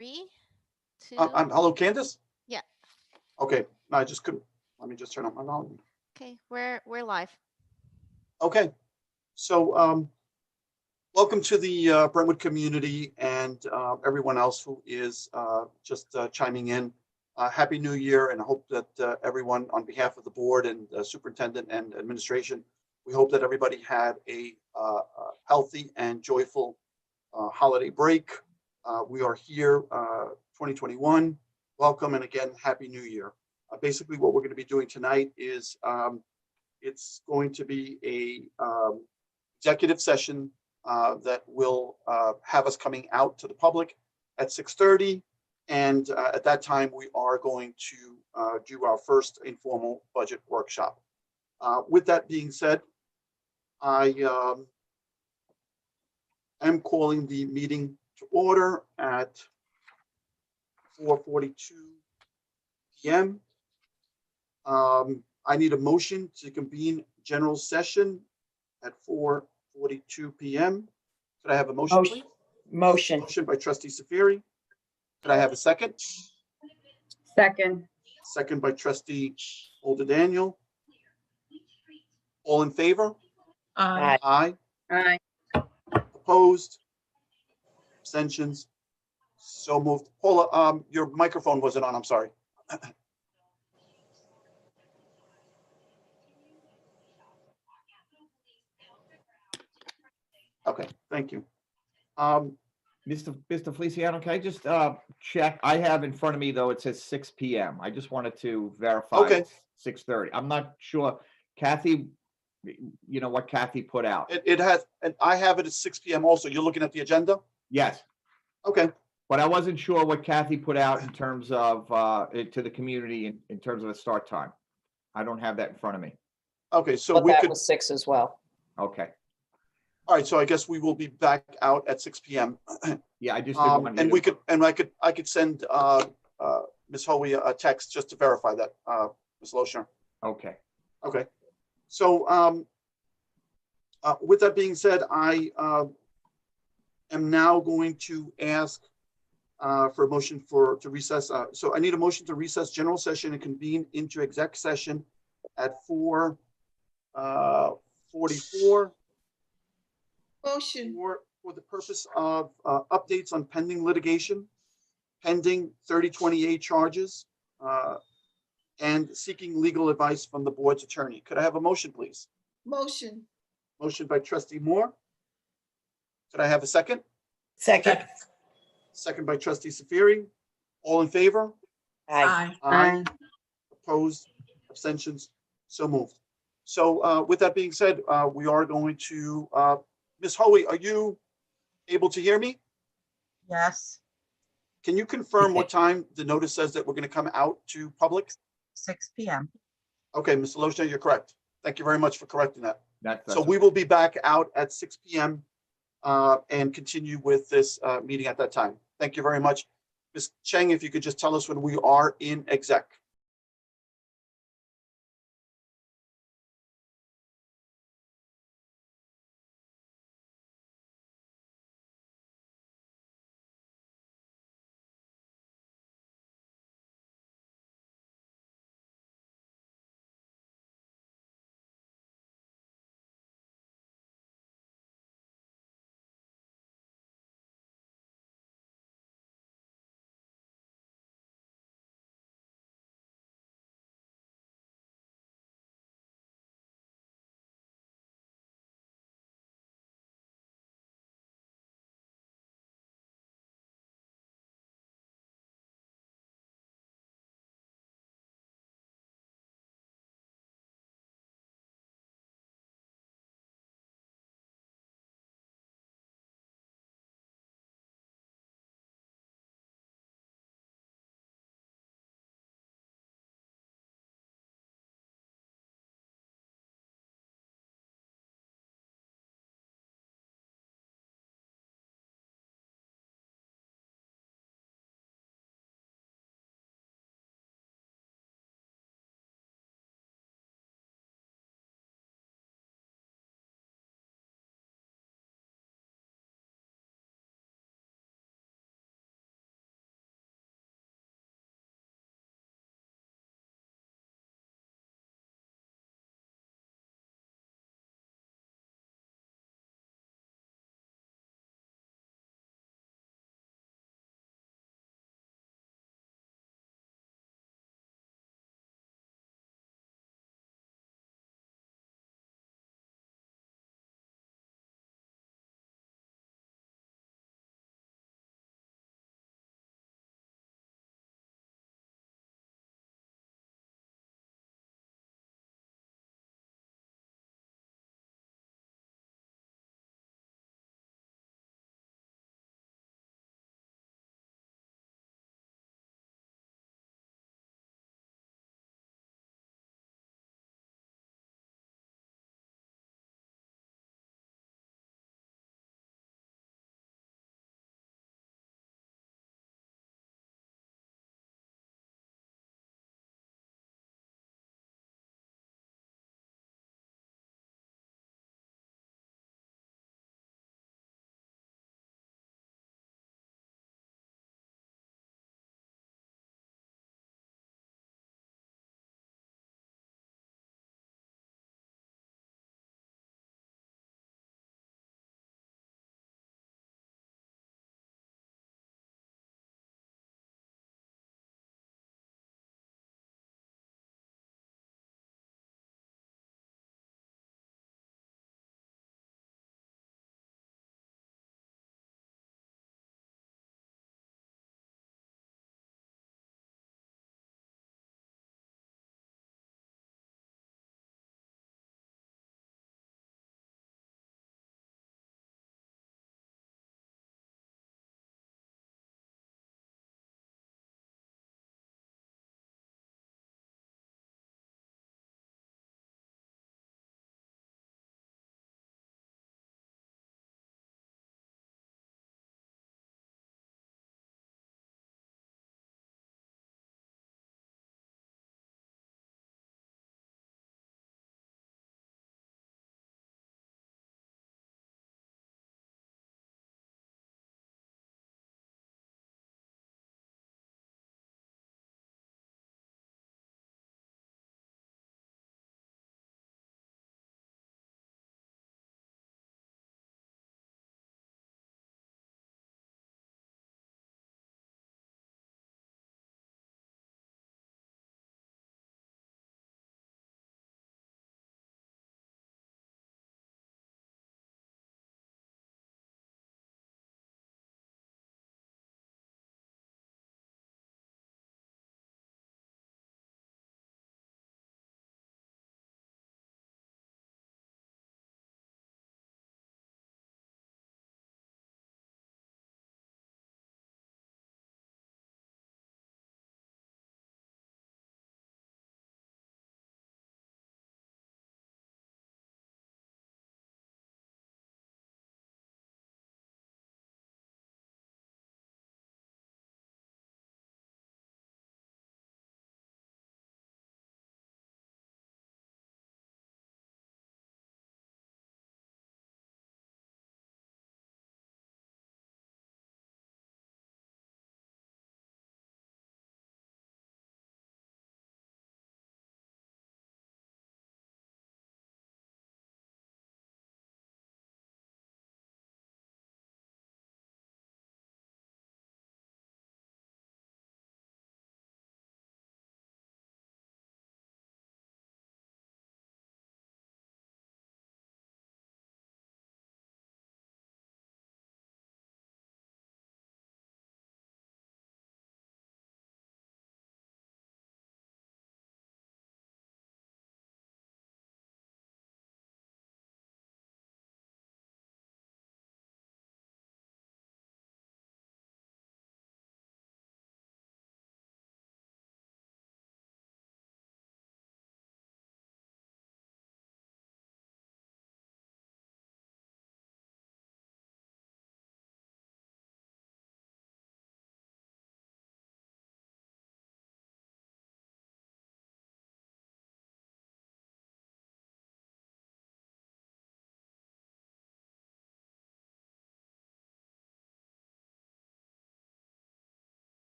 3, 2. Hello, Candace? Yeah. Okay, no, I just couldn't. Let me just turn on my volume. Okay, we're live. Okay, so welcome to the Brentwood community and everyone else who is just chiming in. Happy New Year, and I hope that everyone, on behalf of the board and superintendent and administration, we hope that everybody had a healthy and joyful holiday break. We are here, 2021. Welcome, and again, Happy New Year. Basically, what we're going to be doing tonight is it's going to be a executive session that will have us coming out to the public at 6:30. And at that time, we are going to do our first informal budget workshop. With that being said, I am calling the meeting to order at 4:42 p.m. I need a motion to convene general session at 4:42 p.m. Could I have a motion, please? Motion. Motion by trustee Safiri. Could I have a second? Second. Second by trustee Older Daniel. All in favor? Aye. Aye. Aye. Opposed? Abstentions? So moved. Paula, your microphone wasn't on, I'm sorry. Okay, thank you. Mr. Feliciano, can I just check? I have in front of me, though, it says 6 p.m. I just wanted to verify. Okay. It's 6:30. I'm not sure. Kathy, you know what Kathy put out? It has, and I have it at 6 p.m. also. You're looking at the agenda? Yes, Okay, but I wasn't sure what Kathy put out in terms of to the community in terms of the start time. I don't have that in front of me. okay, so But we that could, was 6 as well. Okay. all right, so I guess we will be back out at 6 p.m. Yeah, I just didn't want you And to- we could, and I could send Ms. Hoey a text just to verify that, Ms. Loshner. Okay. Okay, so with that being said, I am now going to ask for a motion to recess. So I need a motion to recess general session and convene into exec session at 4:44. Motion. For the purpose of updates on pending litigation, pending 3028 charges, and seeking legal advice from the board's attorney. Could I have a motion, please? Motion. Motion by trustee Moore. Could I have a second? Second. Second by trustee Safiri. All in favor? Aye. Aye. Opposed? Abstentions? So moved. So with that being said, we are going to, Ms. Hoey, are you able to hear me? Yes, Can you confirm what time the notice says that we're going to come out to public? 6 p.m. Okay, Mr. Loshner, you're correct. Thank you very much for correcting that. That's So we will be back out at 6 p.m. And continue with this meeting at that time. Thank you very much. Ms. Cheng, if you could just tell us when we are in exec.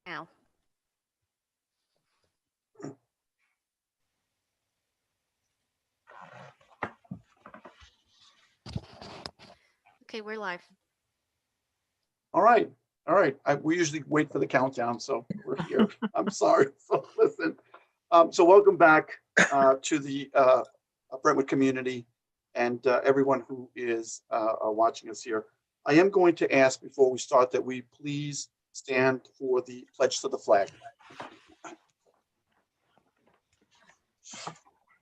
Now. Okay, we're live. All right, all right. We usually wait for the countdown, so we're here. I'm sorry. So listen, so welcome back to the Brentwood community and everyone who is watching us here. I am going to ask before we start that we please stand for the pledge to the flag.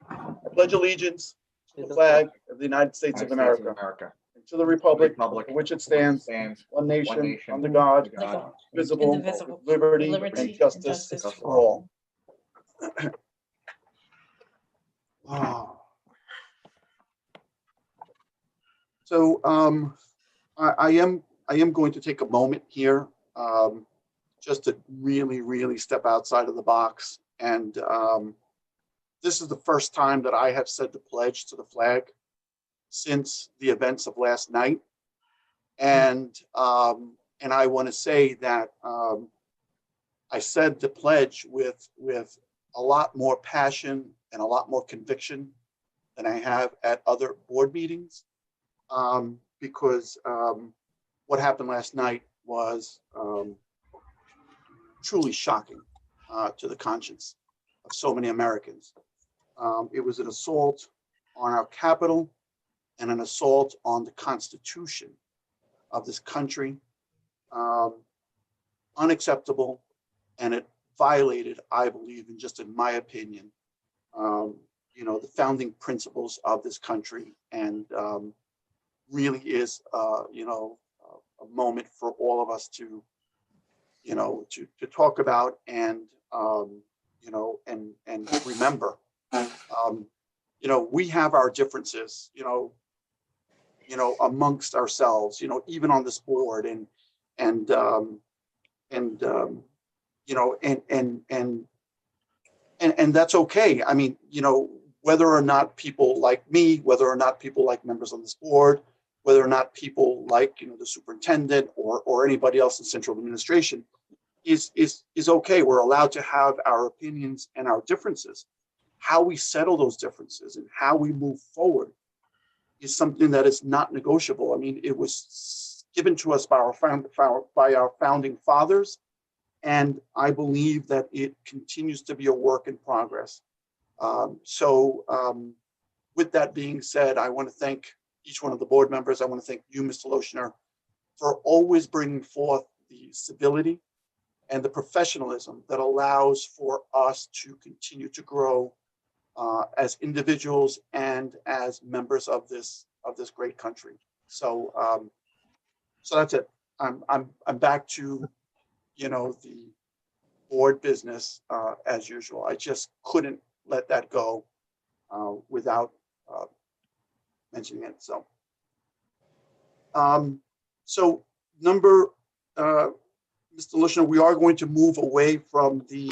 I pledge allegiance to the flag of the United States of America, and to the republic for which it stands, one nation, under God, visible, indivisible, with liberty liberty and justice and justice for all. Oh. So I am going to take a moment here just to really step outside of the box. And this is the first time that I have said the pledge to the flag since the events of last night. And I want to say that I said the pledge with a lot more passion and a lot more conviction than I have at other board meetings, because what happened last night was truly shocking to the conscience of so many Americans. It was an assault on our capital and an assault on the Constitution of this country. Unacceptable, and it violated, I believe, and just in my opinion, the founding principles of this country, and really is, a moment for all of us to talk about and remember. We have our differences, amongst ourselves, even on this board, and that's okay. I mean, whether or not people like me, whether or not people like members on this board, whether or not people like, the superintendent or anybody else in central administration is okay. We're allowed to have our opinions and our differences. How we settle those differences and how we move forward is something that is not negotiable. I mean, it was given to us by our founding fathers, and I believe that it continues to be a work in progress. With that being said, I want to thank each one of the board members. I want to thank you, Mr. Loshner, for always bringing forth the civility and the professionalism that allows for us to continue to grow as individuals and as members of this great country. So that's it. I'm back to the board business as usual. I just couldn't let that go without mentioning it. So Mr. Lushner, we are going to move away from the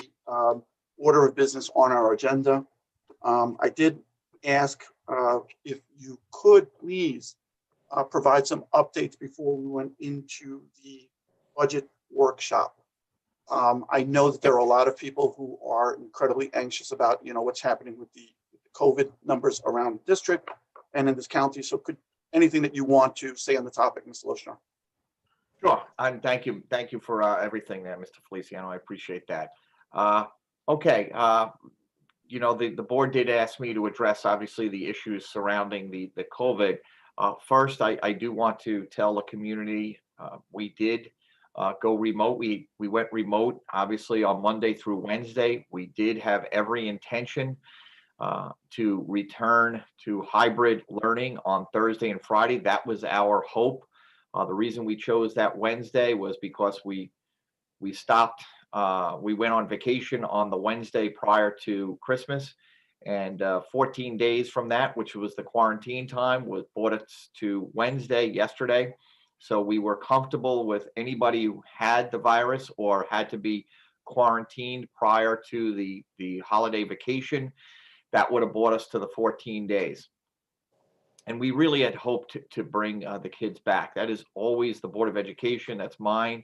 order of business on our agenda. I did ask if you could please provide some updates before we went into the budget workshop. I know that there are a lot of people who are incredibly anxious about, what's happening with the COVID numbers around the district and in this county. So could anything that you want to say on the topic, Mr. Loshner? Sure, and thank you for everything there, Mr. Feliciano. I appreciate that. Okay, the board did ask me to address obviously the issues surrounding the COVID. First, I do want to tell the community we did go remote. We went remote obviously on Monday through Wednesday. We did have every intention to return to hybrid learning on Thursday and Friday. That was our hope. The reason we chose that Wednesday was because we stopped. We went on vacation on the Wednesday prior to Christmas, and 14 days from that, which was the quarantine time, brought us to Wednesday yesterday. So we were comfortable with anybody who had the virus or had to be quarantined prior to the holiday vacation. That would have brought us to the 14 days. And we really had hoped to bring the kids back. That is always the Board of Education. That's mine.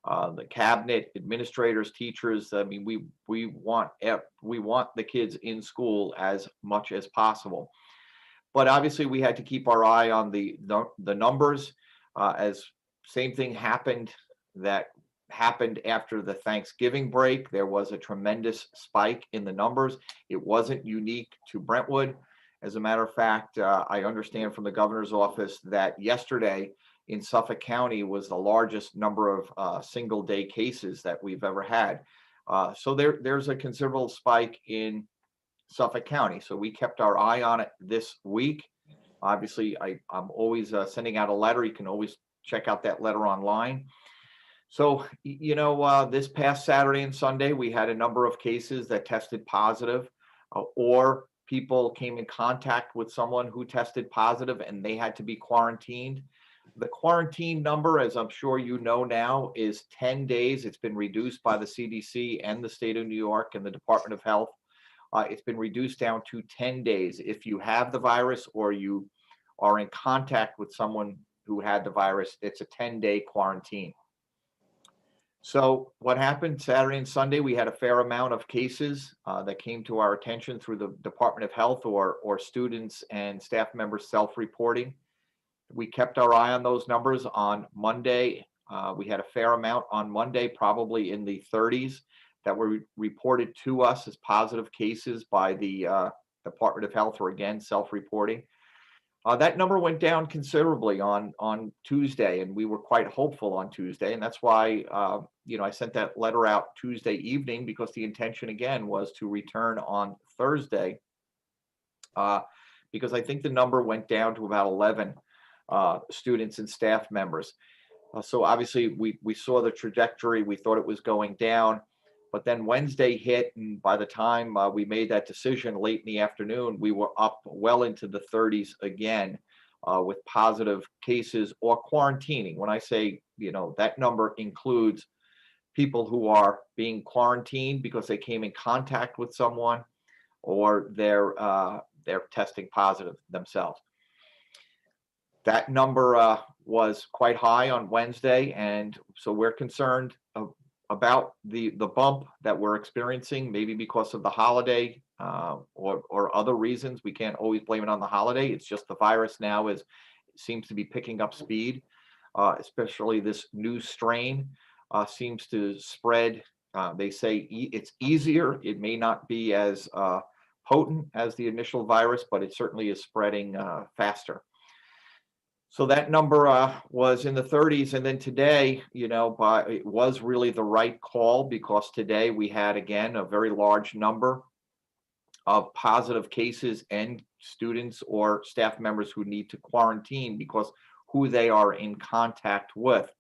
the cabinet, administrators, teachers. I mean, we want the kids in school as much as possible. But obviously, we had to keep our eye on the numbers. As same thing happened after the Thanksgiving break. There was a tremendous spike in the numbers. It wasn't unique to Brentwood. As a matter of fact, I understand from the governor's office that yesterday in Suffolk County was the largest number of single day cases that we've ever had. So there's a considerable spike in Suffolk County. So we kept our eye on it this week. Obviously, I'm always sending out a letter. You can always check out that letter online. So, this past Saturday and Sunday, we had a number of cases that tested positive, or people came in contact with someone who tested positive and they had to be quarantined. The quarantine number, as I'm sure you know now, is 10 days. It's been reduced by the CDC and the state of New York and the Department of Health. It's been reduced down to 10 days. If you have the virus or you are in contact with someone who had the virus, it's a 10-day quarantine. So what happened Saturday and Sunday, we had a fair amount of cases that came to our attention through the Department of Health or students and staff members self-reporting. We kept our eye on those numbers on Monday. We had a fair amount on Monday, probably in the 30s, that were reported to us as positive cases by the Department of Health, or again, self-reporting. That number went down considerably on Tuesday, and we were quite hopeful on Tuesday. And that's why, I sent that letter out Tuesday evening, because the intention again was to return on Thursday, because I think the number went down to about 11 students and staff members. So obviously we saw the trajectory. We thought it was going down. But then Wednesday hit, and by the time we made that decision late in the afternoon, we were up well into the 30s again with positive cases or quarantining. When I say, that number includes people who are being quarantined because they came in contact with someone, or they're testing positive themselves. That number was quite high on Wednesday, and so we're concerned about the bump that we're experiencing, maybe because of the holiday or other reasons. We can't always blame it on the holiday. It's just the virus now seems to be picking up speed, especially this new strain seems to spread. They say it's easier. It may not be as potent as the initial virus, but it certainly is spreading faster. So that number was in the 30s, and then today, it was really the right call, because today we had, again, a very large number of positive cases and students or staff members who need to quarantine because who they are in contact with.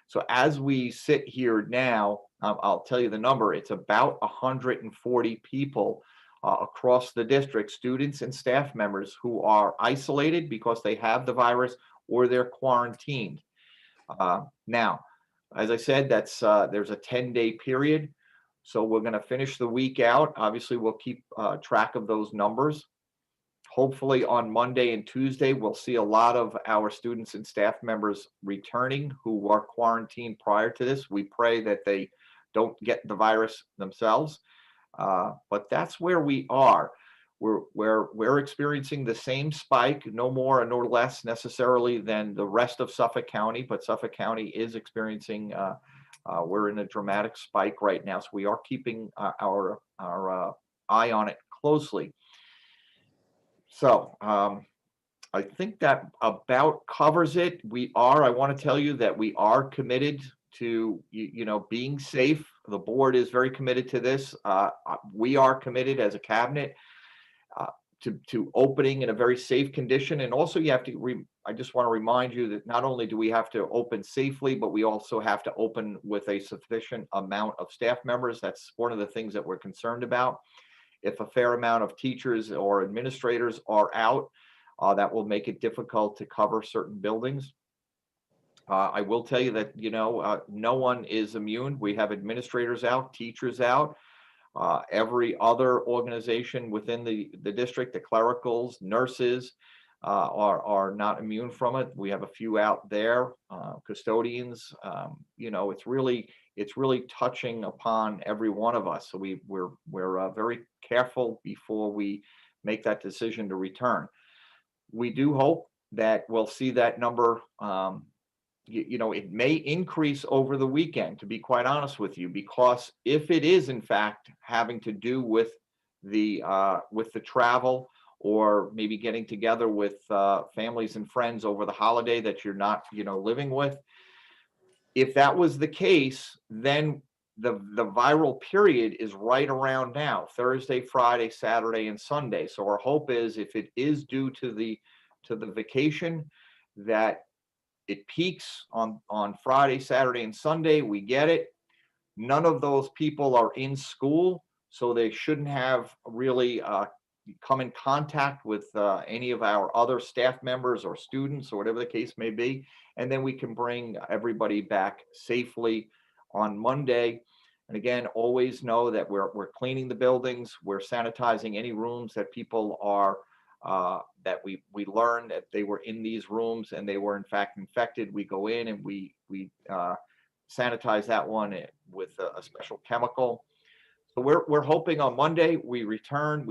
So as we sit here now, I'll tell you the number. It's about 140 people across the district, students and staff members, who are isolated because they have the virus or they're quarantined. Now, as I said, there's a 10-day period. So we're going to finish the week out. Obviously, we'll keep track of those numbers. Hopefully on Monday and Tuesday, we'll see a lot of our students and staff members returning who were quarantined prior to this. We pray that they don't get the virus themselves. But that's where we are. We're experiencing the same spike, no more nor less necessarily than the rest of Suffolk County, but Suffolk County is experiencing, we're in a dramatic spike right now. So we are keeping our eye on it closely. So I think that about covers it. I want to tell you that we are committed to, being safe. The board is very committed to this. We are committed as a cabinet to opening in a very safe condition. And also you have to, I just want to remind you that not only do we have to open safely, but we also have to open with a sufficient amount of staff members. That's one of the things that we're concerned about. If a fair amount of teachers or administrators are out, that will make it difficult to cover certain buildings. I will tell you that, no one is immune. We have administrators out, teachers out. Every other organization within the district, the clericals, nurses, are not immune from it. We have a few out there, custodians. It's really touching upon every one of us. So we're very careful before we make that decision to return. We do hope that we'll see that number. It may increase over the weekend, to be quite honest with you, because if it is in fact having to do with the travel, or maybe getting together with families and friends over the holiday that you're not living with, if that was the case, then the viral period is right around now, Thursday, Friday, Saturday, and Sunday. So our hope is, if it is due to the vacation, that it peaks on Friday, Saturday, and Sunday. We get it. None of those people are in school, so they shouldn't have really come in contact with any of our other staff members or students, or whatever the case may be. And then we can bring everybody back safely on Monday. And again, always know that we're cleaning the buildings, we're sanitizing any rooms that people are that we learned that they were in these rooms and they were in fact infected. We go in and we sanitize that one with a special chemical. So we're hoping on Monday we return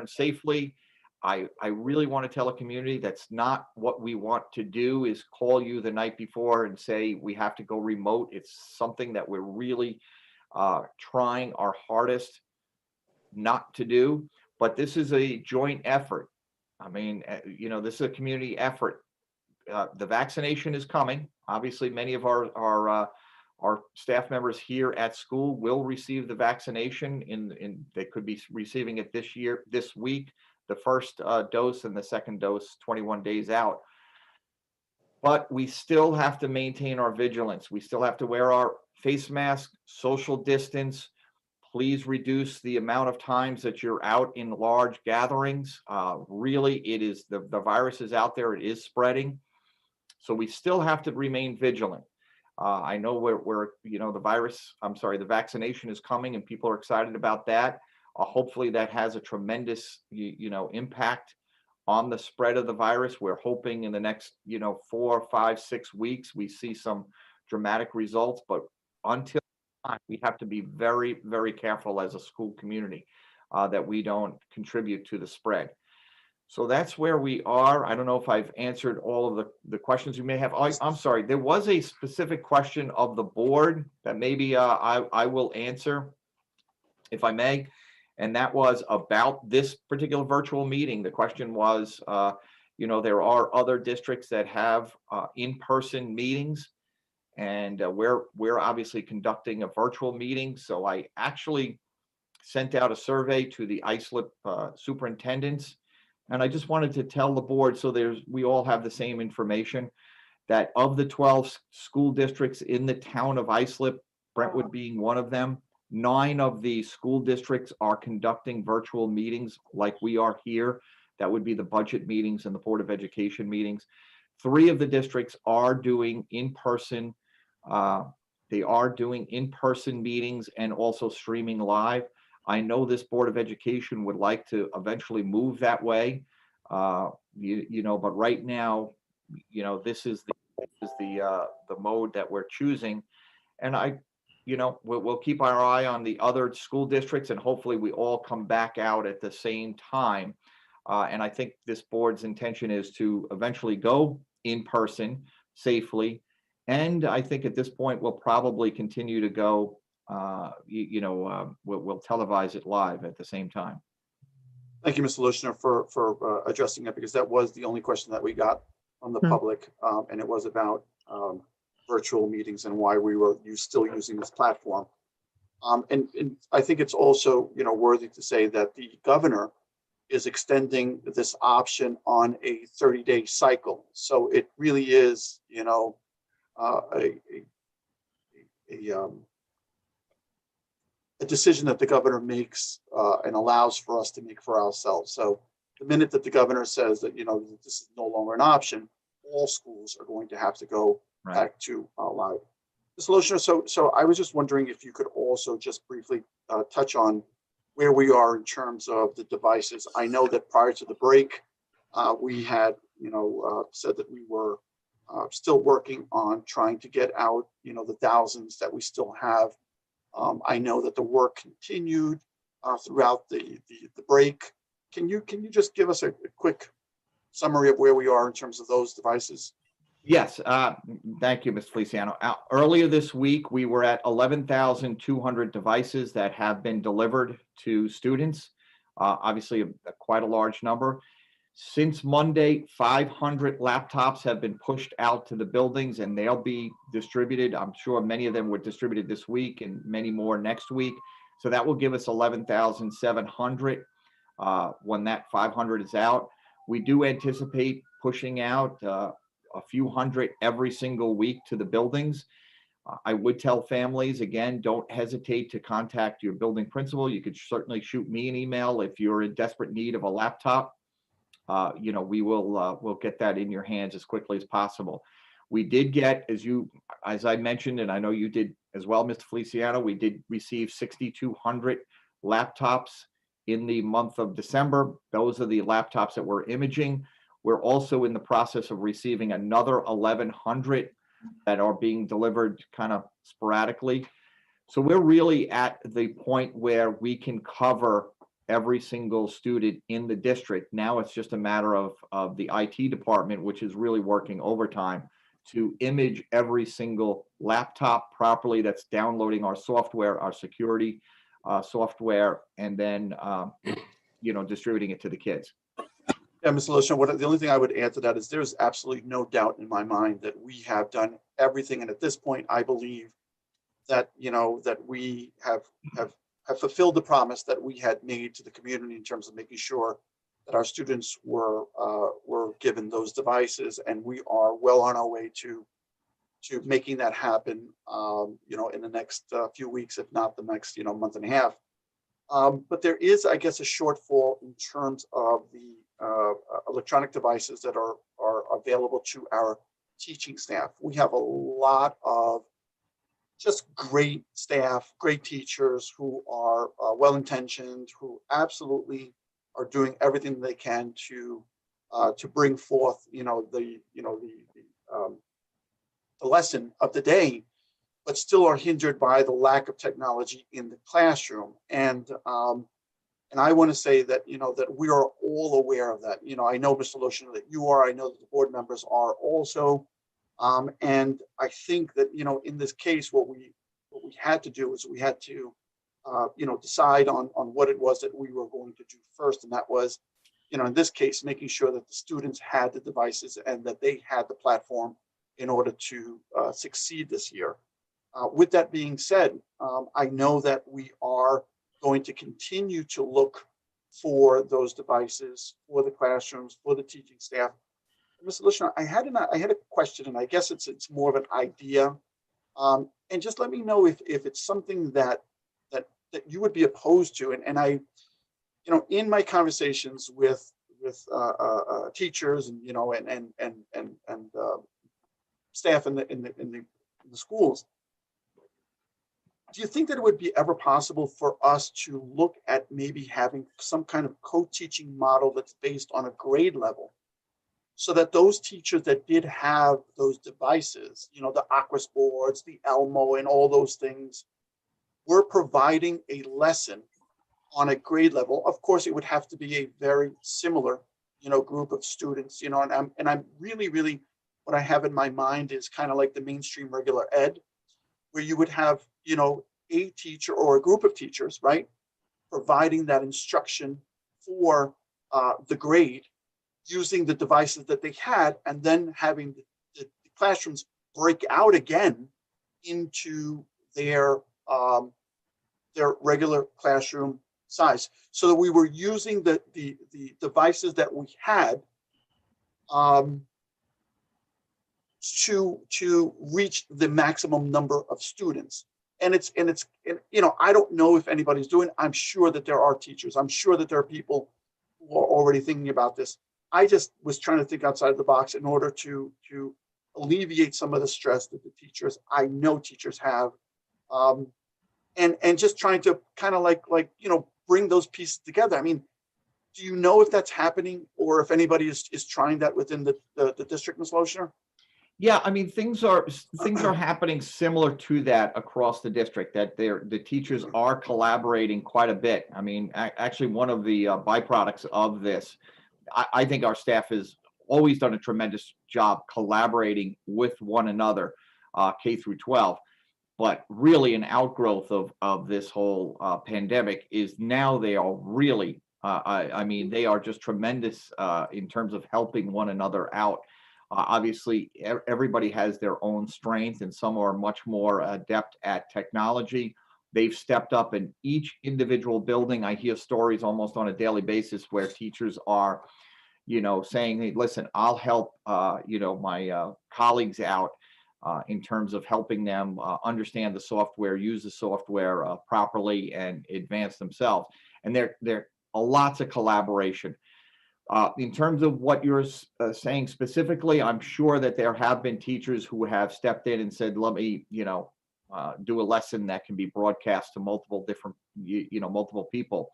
safely. I really want to tell a community that's not what we want to do, is call you the night before and say we have to go remote. It's something that we're really trying our hardest not to do, but this is a joint effort. I mean, this is a community effort. The vaccination is coming. Obviously, many of our staff members here at school will receive the vaccination. They could be receiving it this week, the first dose, and the second dose 21 days out. But we still have to maintain our vigilance. We still have to wear our face mask, social distance. Please reduce the amount of times that you're out in large gatherings. Really, it is the virus is out there. It is spreading. So we still have to remain vigilant. I know the vaccination is coming and people are excited about that. Hopefully that has a tremendous, impact on the spread of the virus. We're hoping in the next, 4, 5, 6 weeks, we see some dramatic results, but until we have to be very, very careful as a school community that we don't contribute to the spread. So that's where we are. I don't know if I've answered all of the questions you may have. I'm sorry, there was a specific question of the board that maybe I will answer, if I may. And that was about this particular virtual meeting. The question was, there are other districts that have in-person meetings, and we're obviously conducting a virtual meeting. So I actually sent out a survey to the ISLIP superintendents. And I just wanted to tell the board, so we all have the same information, that of the 12 school districts in the town of Islip, Brentwood being one of them, 9 of the school districts are conducting virtual meetings like we are here. That would be the budget meetings and the Board of Education meetings. 3 of the districts are doing in-person. They are doing in-person meetings and also streaming live. I know this Board of Education would like to eventually move that way, but right now, this is the mode that we're choosing, and we'll keep our eye on the other school districts, and hopefully we all come back out at the same time. And I think this board's intention is to eventually go in person safely, and I think at this point we'll probably continue to go. We'll televise it live at the same time. Thank you, Mr. Lushner, for addressing that, because that was the only question that we got from the public, and it was about virtual meetings and why we were still using this platform. And I think it's also worthy to say that the governor is extending this option on a 30-day cycle. So it really is a decision that the governor makes and allows for us to make for ourselves. So the minute that the governor says that this is no longer an option, all schools are going to have to go back to live. Mr. Lushner, so I was just wondering if you could also just briefly touch on where we are in terms of the devices. I know that prior to the break, we had said that we were still working on trying to get out, the thousands that we still have. I know that the work continued throughout the break. Can you just give us a quick summary of where we are in terms of those devices? Yes, thank you, Ms. Feliciano. Earlier this week, we were at 11,200 devices that have been delivered to students. Obviously, quite a large number. Since Monday, 500 laptops have been pushed out to the buildings, and they'll be distributed. I'm sure many of them were distributed this week and many more next week. So that will give us 11,700 when that 500 is out. We do anticipate pushing out a few hundred every single week to the buildings. I would tell families, again, don't hesitate to contact your building principal. You could certainly shoot me an email if you're in desperate need of a laptop. We will we'll get that in your hands as quickly as possible. We did get, as I mentioned, and I know you did as well, Mr. Feliciano, we did receive 6,200 laptops in the month of December. Those are the laptops that we're imaging. We're also in the process of receiving another 1,100 that are being delivered kind of sporadically. So we're really at the point where we can cover every single student in the district. Now it's just a matter of the IT department, which is really working overtime to image every single laptop properly that's downloading our software, our security software, and then distributing it to the kids. Yeah, Ms. Lotion, the only thing I would add to that is there's absolutely no doubt in my mind that we have done everything. And at this point, I believe that, that we have fulfilled the promise that we had made to the community in terms of making sure that our students were given those devices, and we are well on our way to making that happen, in the next few weeks, if not the next, month and a half. But there is, I guess, a shortfall in terms of the electronic devices that are available to our teaching staff. We have a lot of just great staff, great teachers who are well-intentioned, who absolutely are doing everything they can to bring forth, the lesson of the day, but still are hindered by the lack of technology in the classroom. And I want to say that, that we are all aware of that. I know, Mr. Lotion, that you are, I know that the board members are also. And I think that, in this case, what we had to do is we had to, decide on what it was that we were going to do first. And that was, in this case, making sure that the students had the devices and that they had the platform in order to succeed this year. With that being said, I know that we are going to continue to look for those devices for the classrooms, for the teaching staff. Mr. Lishner, I had a question, and I guess it's more of an idea. And just let me know if it's something that you would be opposed to. And I, in my conversations with teachers and and staff in the schools, do you think that it would be ever possible for us to look at maybe having some kind of co-teaching model that's based on a grade level, so that those teachers that did have those devices, the Aquas boards, the Elmo, and all those things, were providing a lesson on a grade level? Of course, it would have to be a very similar, group of students, and I'm really, what I have in my mind is kind of like the mainstream regular ed, where you would have, a teacher or a group of teachers, right, providing that instruction for the grade using the devices that they had, and then having the classrooms break out again into their regular classroom size, so that we were using the devices that we had to reach the maximum number of students. And I don't know if anybody's doing it. I'm sure that there are teachers. I'm sure that there are people who are already thinking about this. I just was trying to think outside the box in order to alleviate some of the stress that the teachers, I know teachers have, and just trying to kind of like bring those pieces together. I mean, Do you know if that's happening or if anybody is trying that within the district, Ms. Lochner? Yeah, I mean, things are happening similar to that across the district, that the teachers are collaborating quite a bit. I mean, actually, one of the byproducts of this, I think our staff has always done a tremendous job collaborating with one another, K through 12. But really, an outgrowth of this whole pandemic is now they are really, I mean, they are just tremendous in terms of helping one another out. Obviously, everybody has their own strength, and some are much more adept at technology. They've stepped up in each individual building. I hear stories almost on a daily basis where teachers are, saying, "Hey, listen, I'll help, my colleagues out in terms of helping them understand the software, use the software properly, and advance themselves." And there are lots of collaboration. In terms of what you're saying specifically, I'm sure that there have been teachers who have stepped in and said, "Let me, do a lesson that can be broadcast to multiple different, multiple people."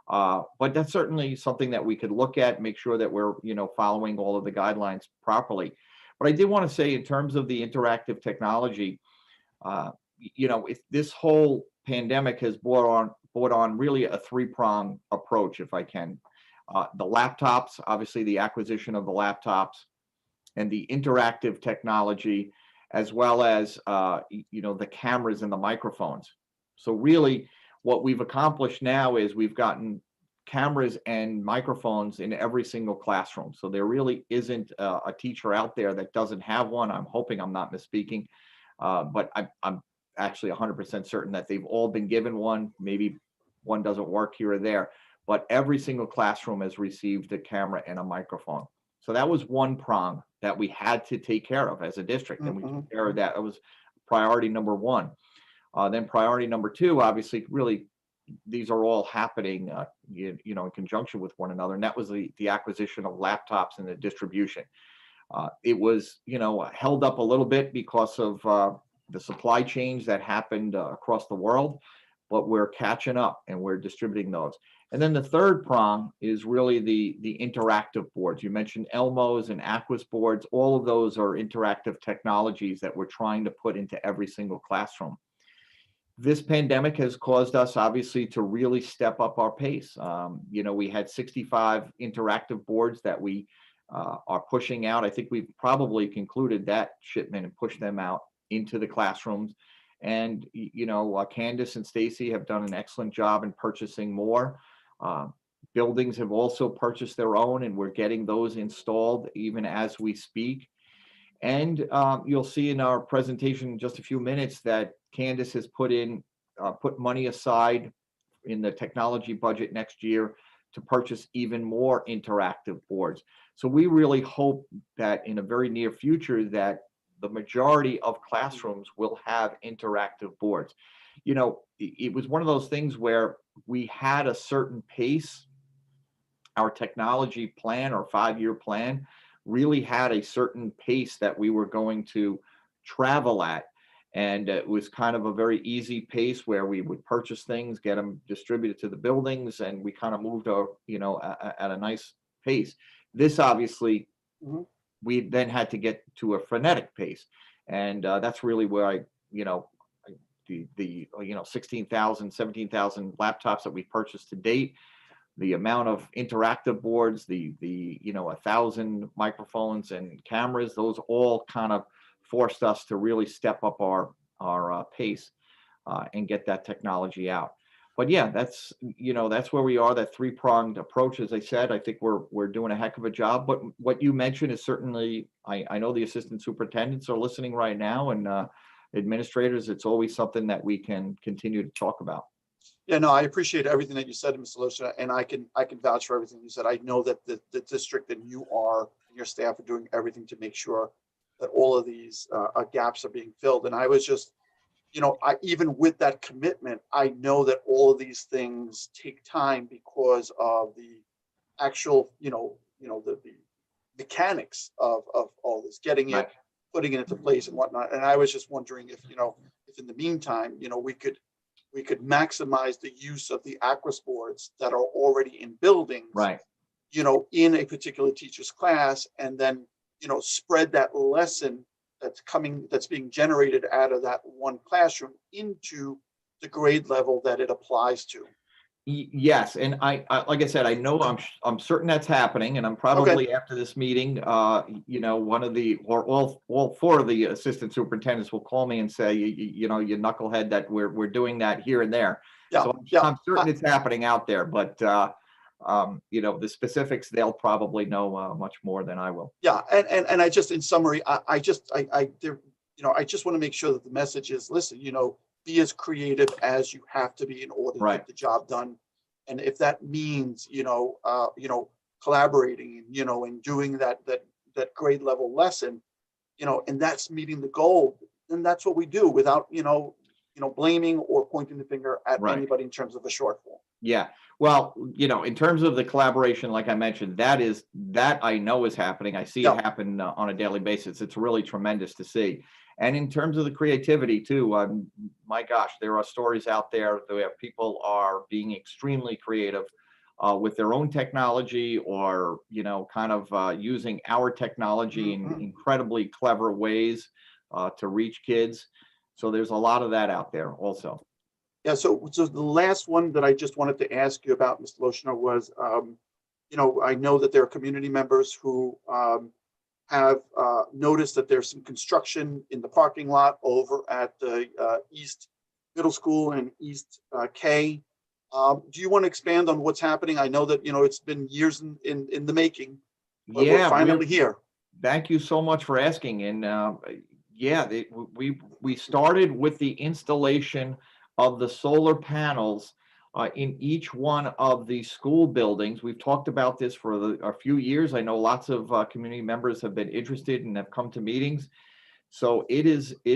But that's certainly something that we could look at, make sure that we're, following all of the guidelines properly. But I did want to say, in terms of the interactive technology, if this whole pandemic has brought on really a three-pronged approach, if I can. The laptops, obviously the acquisition of the laptops, and the interactive technology, as well as the cameras and the microphones. So really, what we've accomplished now is we've gotten cameras and microphones in every single classroom. So there really isn't a teacher out there that doesn't have one. I'm hoping I'm not misspeaking, but I'm actually 100% certain that they've all been given one. Maybe one doesn't work here or there, but every single classroom has received a camera and a microphone. So that was one prong that we had to take care of as a district, and we took care of that. That was priority number one. Then priority number two, obviously, really, these are all happening, in conjunction with one another, and that was the acquisition of laptops and the distribution. It was, held up a little bit because of the supply chains that happened across the world, but we're catching up and we're distributing those. And then the third prong is really the interactive boards. You mentioned Elmos and Aquas boards. All of those are interactive technologies that we're trying to put into every single classroom. This pandemic has caused us, obviously, to really step up our pace. We had 65 interactive boards that we are pushing out. I think we've probably concluded that shipment and pushed them out into the classrooms. And, Candace and Stacy have done an excellent job in purchasing more. Buildings have also purchased their own, and we're getting those installed even as we speak. And you'll see in our presentation in just a few minutes that Candace has put money aside in the technology budget next year to purchase even more interactive boards. So we really hope that in a very near future that the majority of classrooms will have interactive boards. It was one of those things where we had a certain pace. Our technology plan, or 5-year plan, really had a certain pace that we were going to travel at. And it was kind of a very easy pace where we would purchase things, get them distributed to the buildings, and we kind of moved at a nice pace. This obviously, we then had to get to a frenetic pace. And that's really where the 16,000, 17,000 laptops that we purchased to date, the amount of interactive boards, the 1,000 microphones and cameras, those all kind of forced us to really step up our pace and get that technology out. But yeah, that's where we are, that three-pronged approach. As I said, I think we're doing a heck of a job. But what you mentioned is certainly, I know the assistant superintendents are listening right now, and administrators, it's always something that we can continue to talk about. Yeah, no, I appreciate everything that you said, Mr. Lochner, and I can vouch for everything you said. I know that the district and you are, and your staff are doing everything to make sure that all of these gaps are being filled. And I was just, even with that commitment, I know that all of these things take time because of the actual, the mechanics of all this, getting it, putting it into place and whatnot. And I was just wondering if in the meantime, we could we could maximize the use of the Aquas boards that are already in buildings, Right. In a particular teacher's class, and then, spread that lesson that's being generated out of that one classroom into the grade level that it applies to. Yes, and I like I said, I know I'm certain that's happening, and I'm probably after this meeting, one of the or all four of the assistant superintendents will call me and say, you knucklehead, that we're doing that here and there. Yeah, So yeah. I'm certain it's happening out there, but the specifics they'll probably know much more than I will. Yeah, and I just, in summary, I just want to make sure that the message is, listen, be as creative as you have to be in order to Right. get the job done. And if that means, collaborating, and doing that grade level lesson, and that's meeting the goal, then that's what we do without, blaming or pointing the finger at Right. anybody in terms of the shortfall. Yeah. Well, in terms of the collaboration, like I mentioned, that I know is happening. I see Yeah. it happen on a daily basis. It's really tremendous to see. And in terms of the creativity too, my gosh, there are stories out there where people are being extremely creative with their own technology, or, using our technology in Mhm. incredibly clever ways to reach kids. So there's a lot of that out there also. Yeah, so the last one that I just wanted to ask you about, Mr. Loshner, was, I know that there are community members who have noticed that there's some construction in the parking lot over at the East Middle School and East K. Do you want to expand on what's happening? I know that, it's been years in the making, but we're finally here. Thank you so much for asking. And we started with the installation of the solar panels in each one of the school buildings. We've talked about this for a few years. I know lots of community members have been interested and have come to meetings. So it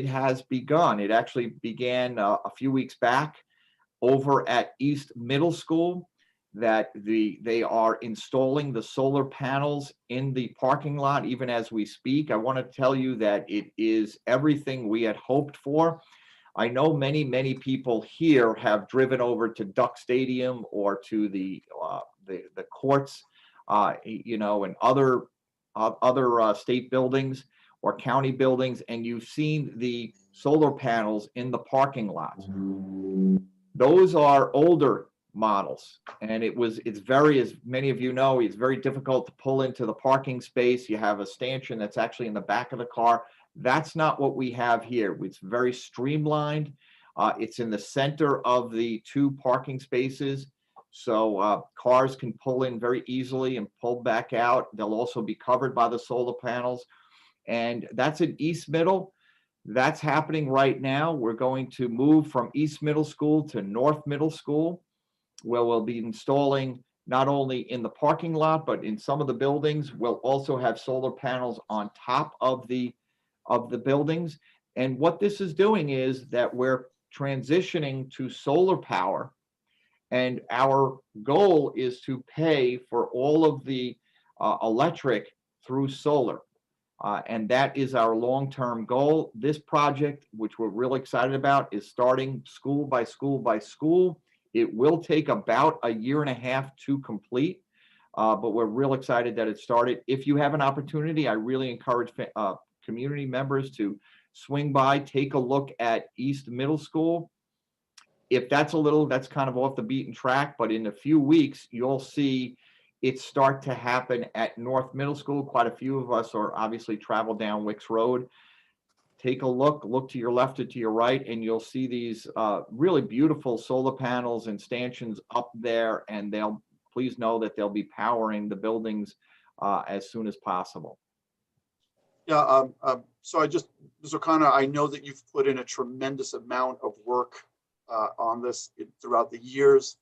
has begun. It actually began a few weeks back over at East Middle School, that they are installing the solar panels in the parking lot even as we speak. I want to tell you that it is everything we had hoped for. I know many people here have driven over to Duck Stadium or to the courts, and other state buildings or county buildings, and you've seen the solar panels in the parking lots. Those are older models, and it's very, as many of you know, it's very difficult to pull into the parking space. You have a stanchion that's actually in the back of the car. That's not what we have here. It's very streamlined. It's in the center of the two parking spaces, so cars can pull in very easily and pull back out. They'll also be covered by the solar panels, and that's in East Middle. That's happening right now. We're going to move from East Middle School to North Middle School, where we'll be installing not only in the parking lot, but in some of the buildings. We'll also have solar panels on top of the buildings. And what this is doing is that we're transitioning to solar power, and our goal is to pay for all of the electric through solar. And that is our long-term goal. This project, which we're really excited about, is starting school by school by school. It will take about a year and a half to complete, but we're real excited that it started. If you have an opportunity, I really encourage community members to swing by, take a look at East Middle School. If that's kind of off the beaten track, but in a few weeks, you'll see it start to happen at North Middle School. Quite a few of us are obviously travel down Wicks Road. Take a look to your left or to your right, and you'll see these really beautiful solar panels and stanchions up there, and please know that they'll be powering the buildings as soon as possible. Yeah, so Mr. O'Connor, I know that you've put in a tremendous amount of work on this throughout the years.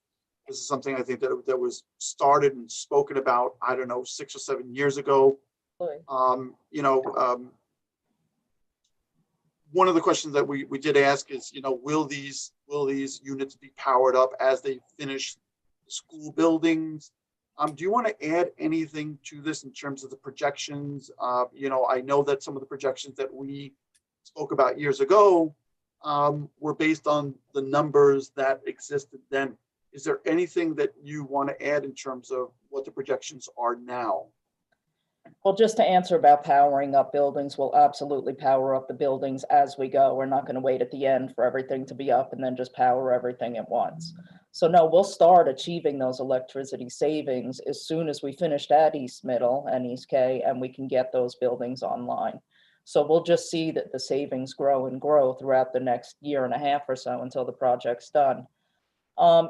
This is something I think that was started and spoken about, I don't know, 6 or 7 years ago. One of the questions that we did ask is, will these units be powered up as they finish the school buildings? Do you want to add anything to this in terms of the projections? I know that some of the projections that we spoke about years ago were based on the numbers that existed then. Is there anything that you want to add in terms of what the projections are now? Well, just to answer about powering up buildings, we'll absolutely power up the buildings as we go. We're not going to wait at the end for everything to be up and then just power everything at once. So no, we'll start achieving those electricity savings as soon as we finish at East Middle and East K, and we can get those buildings online. So we'll just see that the savings grow and grow throughout the next year and a half or so until the project's done.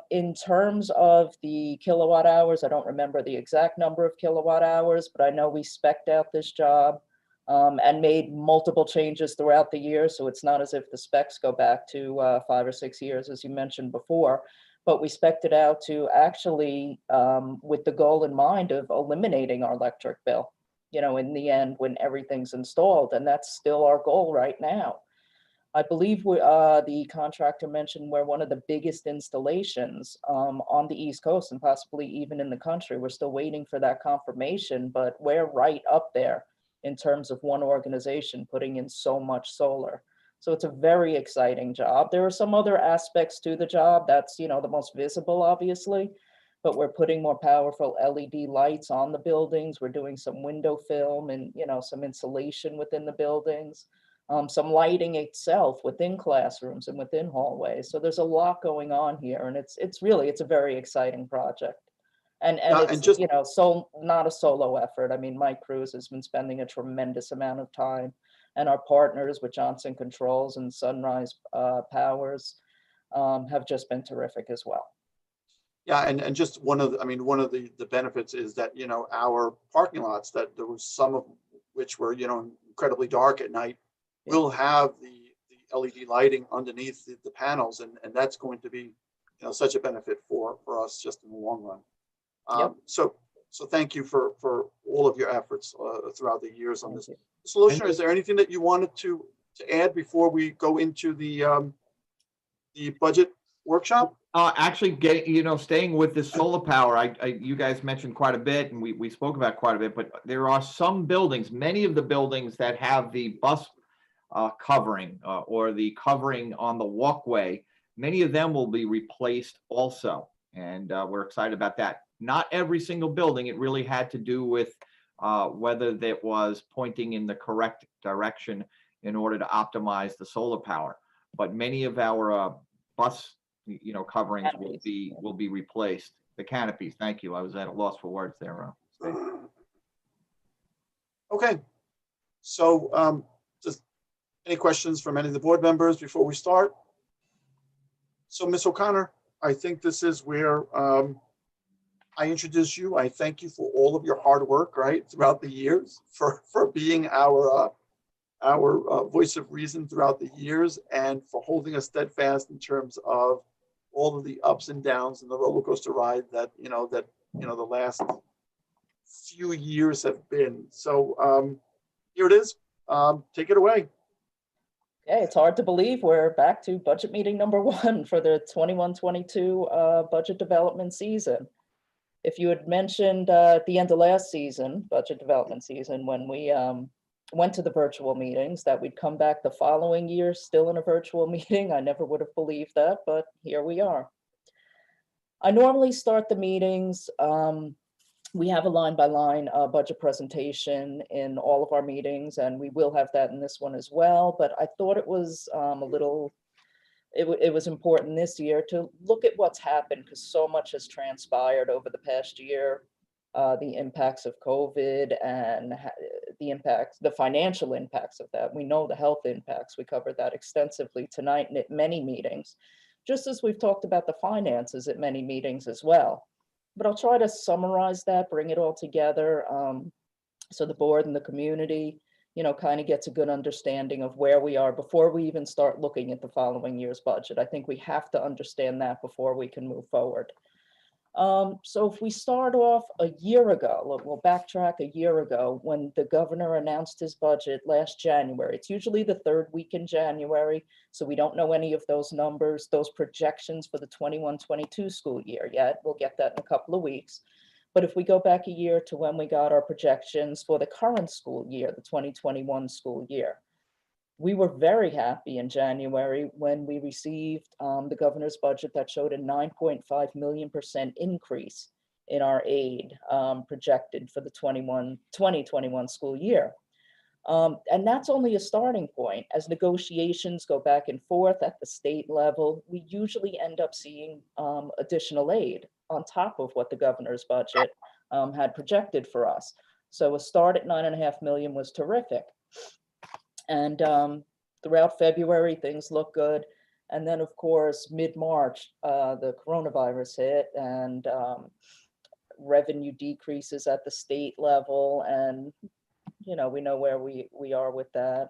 In terms of the kilowatt hours, I don't remember the exact number of kilowatt hours, but I know we spec'd out this job and made multiple changes throughout the year. So it's not as if the specs go back to 5 or 6 years, as you mentioned before, but we spec'd it out to actually with the goal in mind of eliminating our electric bill, you know, in the end when everything's installed. And that's still our goal right now. I believe the contractor mentioned we're one of the biggest installations on the East Coast and possibly even in the country. We're still waiting for that confirmation, but we're right up there in terms of one organization putting in so much solar. So it's a very exciting job. There are some other aspects to the job that's, you know, the most visible, obviously, but we're putting more powerful LED lights on the buildings. We're doing some window film and, you know, some insulation within the buildings. Some lighting itself within classrooms and within hallways. So there's a lot going on here, and it's a very exciting project. And it's, and just, you know, so not a solo effort. I mean, Mike Cruz has been spending a tremendous amount of time, and our partners with Johnson Controls and Sunrise Powers have just been terrific as well. yeah, and just one of the benefits is that, you know, our parking lots, that there was some of which were, you know, incredibly dark at night, will have the LED lighting underneath the panels, and that's going to be, you know, such a benefit for us just in the long run. Yep. So thank you for all of your efforts throughout the years on this. Solution, is there anything that you wanted to add before we go into the budget workshop? Actually, staying with the solar power, you guys mentioned quite a bit, and we spoke about quite a bit, but there are some buildings, many of the buildings that have the bus covering or the covering on the walkway, many of them will be replaced also. And we're excited about that. Not every single building. It really had to do with whether that was pointing in the correct direction in order to optimize the solar power. But many of our bus, coverings will be replaced. The canopies. Thank you. I was at a loss for words there. Okay. So just any questions from any of the board members before we start? So Ms. O'Connor, I think this is where I introduce you. I thank you for all of your hard work, right, throughout the years, for being our voice of reason throughout the years, and for holding us steadfast in terms of all of the ups and downs and the roller coaster ride that the last few years have been. So here it is. Take it away. Okay, it's hard to believe we're back to budget meeting number 1 for the 21-22 budget development season. If you had mentioned at the end of last season, budget development season, when we went to the virtual meetings, that we'd come back the following year still in a virtual meeting, I never would have believed that, but here we are. I normally start the meetings. We have a line-by-line budget presentation in all of our meetings, and we will have that in this one as well. But I thought it was it was important this year to look at what's happened, because so much has transpired over the past year. The impacts of COVID and the financial impacts of that. We know the health impacts. We covered that extensively tonight and at many meetings, just as we've talked about the finances at many meetings as well. But I'll try to summarize that, bring it all together, so the board and the community, kind of gets a good understanding of where we are before we even start looking at the following year's budget. I think we have to understand that before we can move forward. So if we start off a year ago, we'll backtrack a year ago when the governor announced his budget last January. It's usually the 3rd week in January, so we don't know any of those numbers, those projections for the 21-22 school year yet. We'll get that in a couple of weeks. But if we go back a year to when we got our projections for the current school year, the 2021 school year, We were very happy in January when we received the governor's budget that showed a 9.5 million% increase in our aid projected for the 2021 school year. And that's only a starting point. As negotiations go back and forth at the state level, we usually end up seeing additional aid on top of what the governor's budget had projected for us. So a start at 9.5 million was terrific. And throughout February, things look good. And then, of course, mid-March, the coronavirus hit and revenue decreases at the state level. And, you know, we know where we are with that.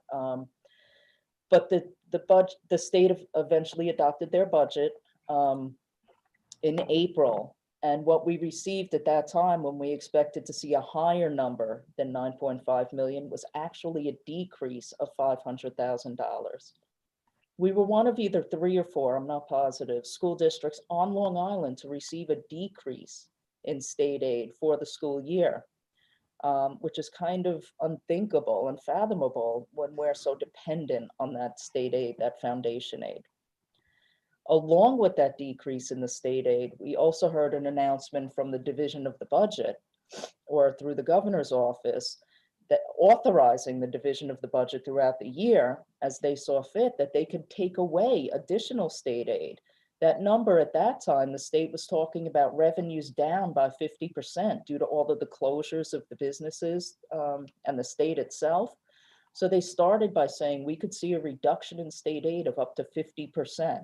But the state eventually adopted their budget in April. And what we received at that time, when we expected to see a higher number than 9.5 million, was actually a decrease of $500,000. We were one of either 3 or 4, I'm not positive, school districts on Long Island to receive a decrease in state aid for the school year, which is kind of unthinkable and fathomable when we're so dependent on that state aid, that foundation aid. Along with that decrease in the state aid, we also heard an announcement from the Division of the Budget, or through the governor's office, that authorizing the division of the budget throughout the year as they saw fit, that they could take away additional state aid. That number at that time, the state was talking about revenues down by 50% due to all of the closures of the businesses and the state itself. So they started by saying we could see a reduction in state aid of up to 50%.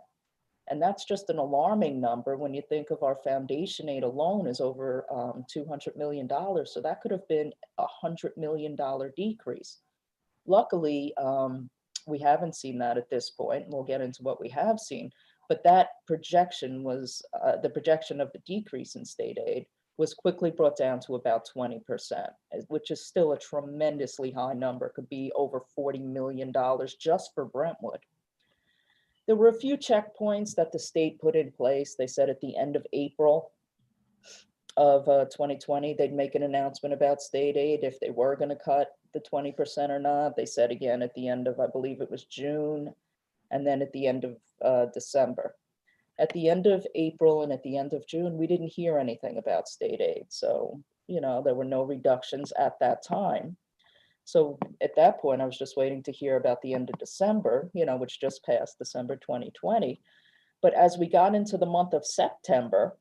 And that's just an alarming number when you think of our foundation aid alone is over $200 million. So that could have been a $100 million decrease. Luckily, we haven't seen that at this point. And we'll get into what we have seen. But that projection was, the projection of the decrease in state aid was quickly brought down to about 20%, which is still a tremendously high number. It could be over $40 million just for Brentwood. There were a few checkpoints that the state put in place. They said at the end of April of 2020, they'd make an announcement about state aid if they were going to cut the 20% or not. They said again at the end of, I believe it was June, and then at the end of December. At the end of April and at the end of June, we didn't hear anything about state aid. So, you know, there were no reductions at that time. So at that point, I was just waiting to hear about the end of December, you know, which just passed December 2020. But as we got into the month of September,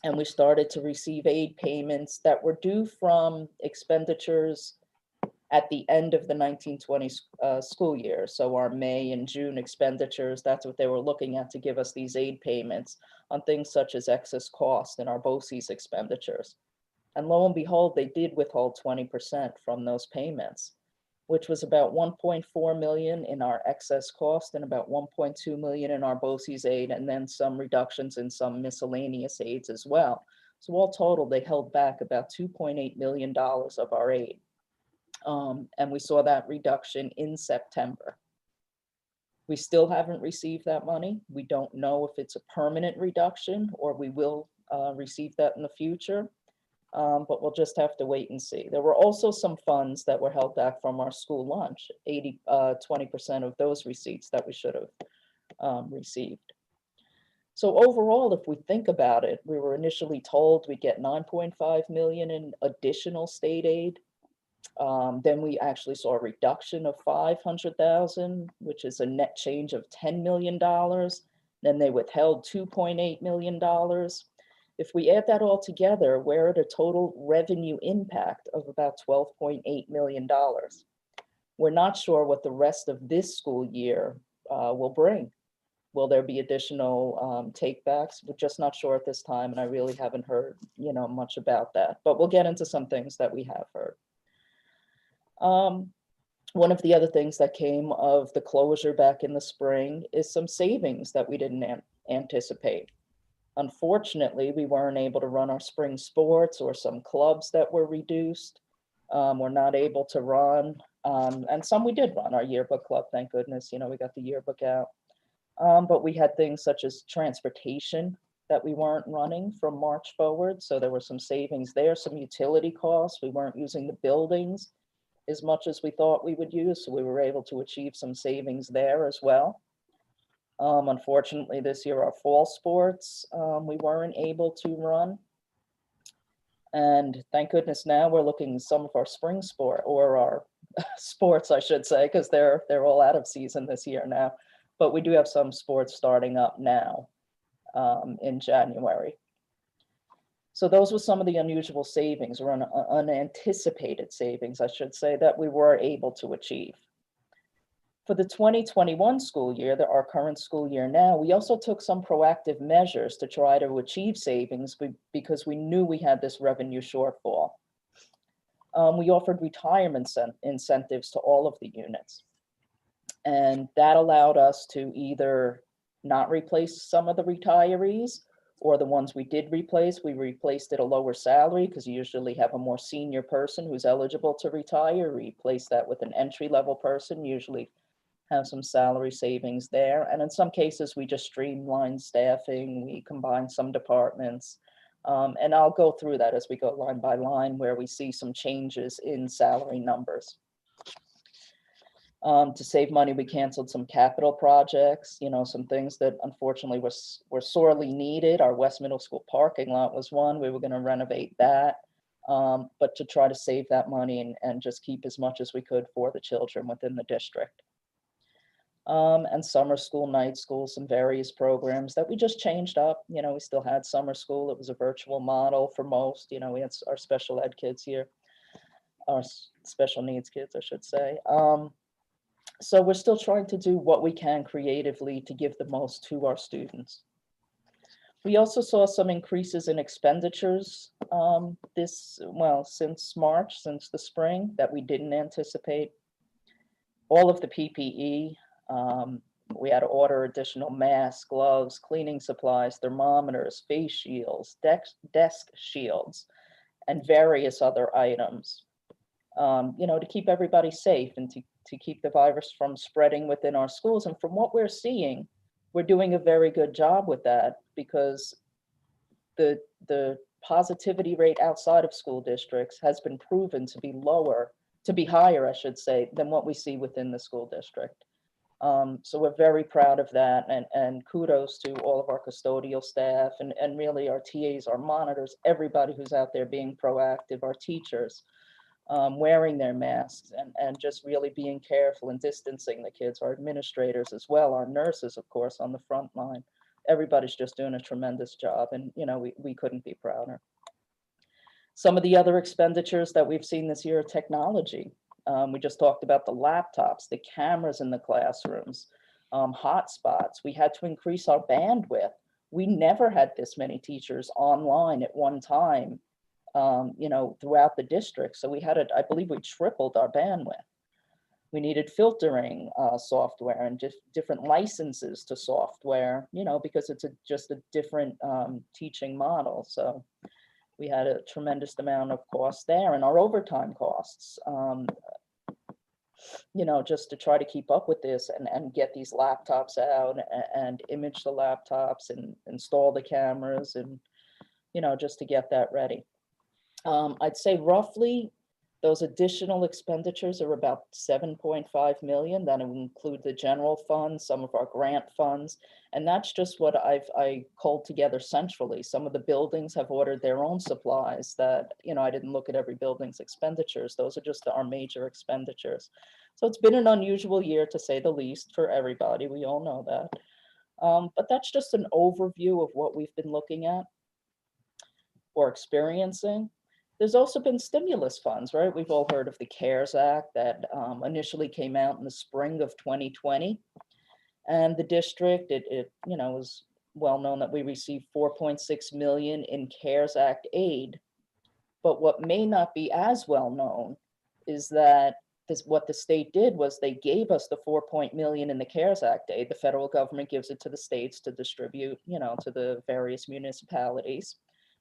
and we started to receive aid payments that were due from expenditures at the end of the 1920 school year. So our May and June expenditures, that's what they were looking at to give us these aid payments on things such as excess cost and our BOCES expenditures. And lo and behold, they did withhold 20% from those payments, which was about 1.4 million in our excess cost and about 1.2 million in our BOCES aid, and then some reductions in some miscellaneous aids as well. So all total, they held back about $2.8 million of our aid. And we saw that reduction in September. We still haven't received that money. We don't know if it's a permanent reduction or we will receive that in the future. But we'll just have to wait and see. There were also some funds that were held back from our school lunch, 20% of those receipts that we should have received. So overall, if we think about it, we were initially told we'd get 9.5 million in additional state aid. Then we actually saw a reduction of 500,000, which is a net change of $10 million. Then they withheld $2.8 million. If we add that all together, we're at a total revenue impact of about $12.8 million. We're not sure what the rest of this school year will bring. Will there be additional takebacks? We're just not sure at this time, and I really haven't heard, you know, much about that. But we'll get into some things that we have heard. One of the other things that came of the closure back in the spring is some savings that we didn't anticipate. Unfortunately, we weren't able to run our spring sports or some clubs that were reduced. We're not able to run, and some we did run, our yearbook club, thank goodness, you know, we got the yearbook out. But we had things such as transportation that we weren't running from March forward. So there were some savings there, some utility costs. We weren't using the buildings as much as we thought we would use, so we were able to achieve some savings there as well. Unfortunately, this year our fall sports, we weren't able to run. And thank goodness now we're looking at some of our spring sport, or our sports, I should say, because they're all out of season this year now. But we do have some sports starting up now in January. So those were some of the unusual savings, or unanticipated savings, I should say, that we were able to achieve. For the 2021 school year, our current school year now, we also took some proactive measures to try to achieve savings because we knew we had this revenue shortfall. We offered retirement incentives to all of the units. And that allowed us to either not replace some of the retirees, or the ones we did replace, we replaced at a lower salary because you usually have a more senior person who's eligible to retire. Replace that with an entry-level person, usually have some salary savings there. And in some cases, we just streamlined staffing, we combined some departments. And I'll go through that as we go line by line, where we see some changes in salary numbers. To save money, we canceled some capital projects, some things that unfortunately were sorely needed. Our West Middle School parking lot was one. We were going to renovate that, but to try to save that money and just keep as much as we could for the children within the district. And summer school, night school, some various programs that we just changed up. We still had summer school. It was a virtual model for most. We had our special ed kids here, our special needs kids, I should say. So we're still trying to do what we can creatively to give the most to our students. We also saw some increases in expenditures since March, since the spring, that we didn't anticipate. All of the PPE, we had to order additional masks, gloves, cleaning supplies, thermometers, face shields, desk shields, and various other items, to keep everybody safe and to keep the virus from spreading within our schools. And from what we're seeing, we're doing a very good job with that, because the positivity rate outside of school districts has been proven to be higher, I should say, than what we see within the school district. So we're very proud of that, and kudos to all of our custodial staff and really our TAs, our monitors, everybody who's out there being proactive, our teachers, wearing their masks and just really being careful and distancing the kids, our administrators as well, our nurses, of course, on the front line. Everybody's just doing a tremendous job, and we couldn't be prouder. Some of the other expenditures that we've seen this year are technology. We just talked about the laptops, the cameras in the classrooms, hotspots. We had to increase our bandwidth. We never had this many teachers online at one time, throughout the district. So I believe we tripled our bandwidth. We needed filtering software and just different licenses to software, because it's just a different teaching model. So we had a tremendous amount of cost there, and our overtime costs, just to try to keep up with this and get these laptops out and image the laptops and install the cameras and, just to get that ready. I'd say roughly those additional expenditures are about 7.5 million. That will include the general fund, some of our grant funds, and that's just what I culled together centrally. Some of the buildings have ordered their own supplies that, I didn't look at every building's expenditures. Those are just our major expenditures. So it's been an unusual year, to say the least, for everybody. We all know that. But that's just an overview of what we've been looking at or experiencing. There's also been stimulus funds, right? We've all heard of the CARES Act that initially came out in the spring of 2020. And the district, it was well known that we received 4.6 million in CARES Act aid. But what may not be as well known is that what the state did was they gave us the 4 million in the CARES Act aid. The federal government gives it to the states to distribute, to the various municipalities.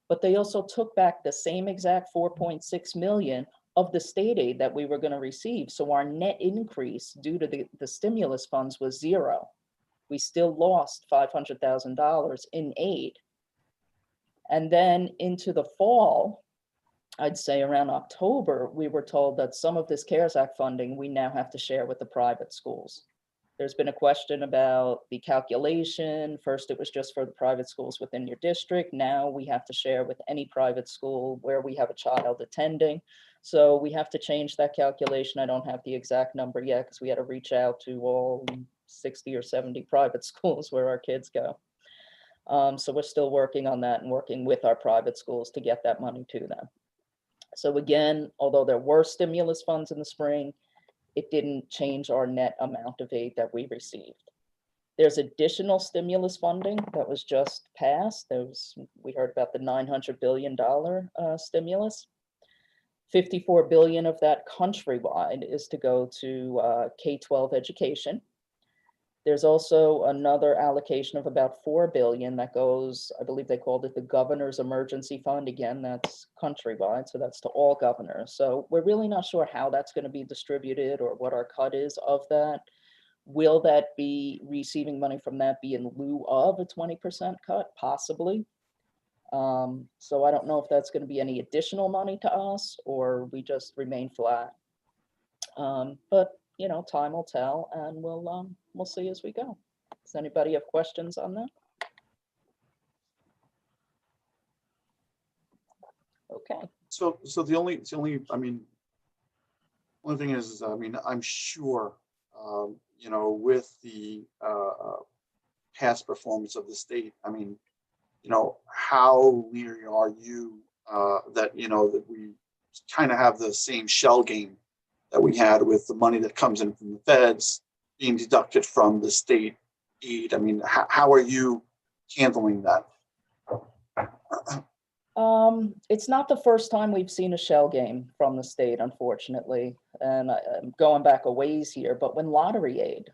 But they also took back the same exact 4.6 million of the state aid that we were going to receive. So our net increase due to the stimulus funds was zero. We still lost $500,000 in aid. And then into the fall, I'd say around October, we were told that some of this CARES Act funding we now have to share with the private schools. There's been a question about the calculation. First, it was just for the private schools within your district. Now we have to share with any private school where we have a child attending. So we have to change that calculation. I don't have the exact number yet because we had to reach out to all 60 or 70 private schools where our kids go. So we're still working on that and working with our private schools to get that money to them. So again, although there were stimulus funds in the spring, it didn't change our net amount of aid that we received. There's additional stimulus funding that was just passed. We heard about the $900 billion stimulus. 54 billion of that countrywide is to go to K-12 education. There's also another allocation of about 4 billion that goes, I believe they called it the Governor's Emergency Fund. Again, that's countrywide, so that's to all governors. So we're really not sure how that's going to be distributed or what our cut is of that. Will that be receiving money from that be in lieu of a 20% cut? Possibly. So I don't know if that's going to be any additional money to us or we just remain flat. But you know, time will tell, and we'll see as we go. Does anybody have questions on that? Okay. So the only, I mean, only thing is, I mean, I'm sure, you know, with the past performance of the state, I mean, you know, how leery are you that, you know, that we kind of have the same shell game that we had with the money that comes in from the feds being deducted from the state aid? I mean, how are you handling that? It's not the first time we've seen a shell game from the state, unfortunately, and I'm going back a ways here, but when lottery aid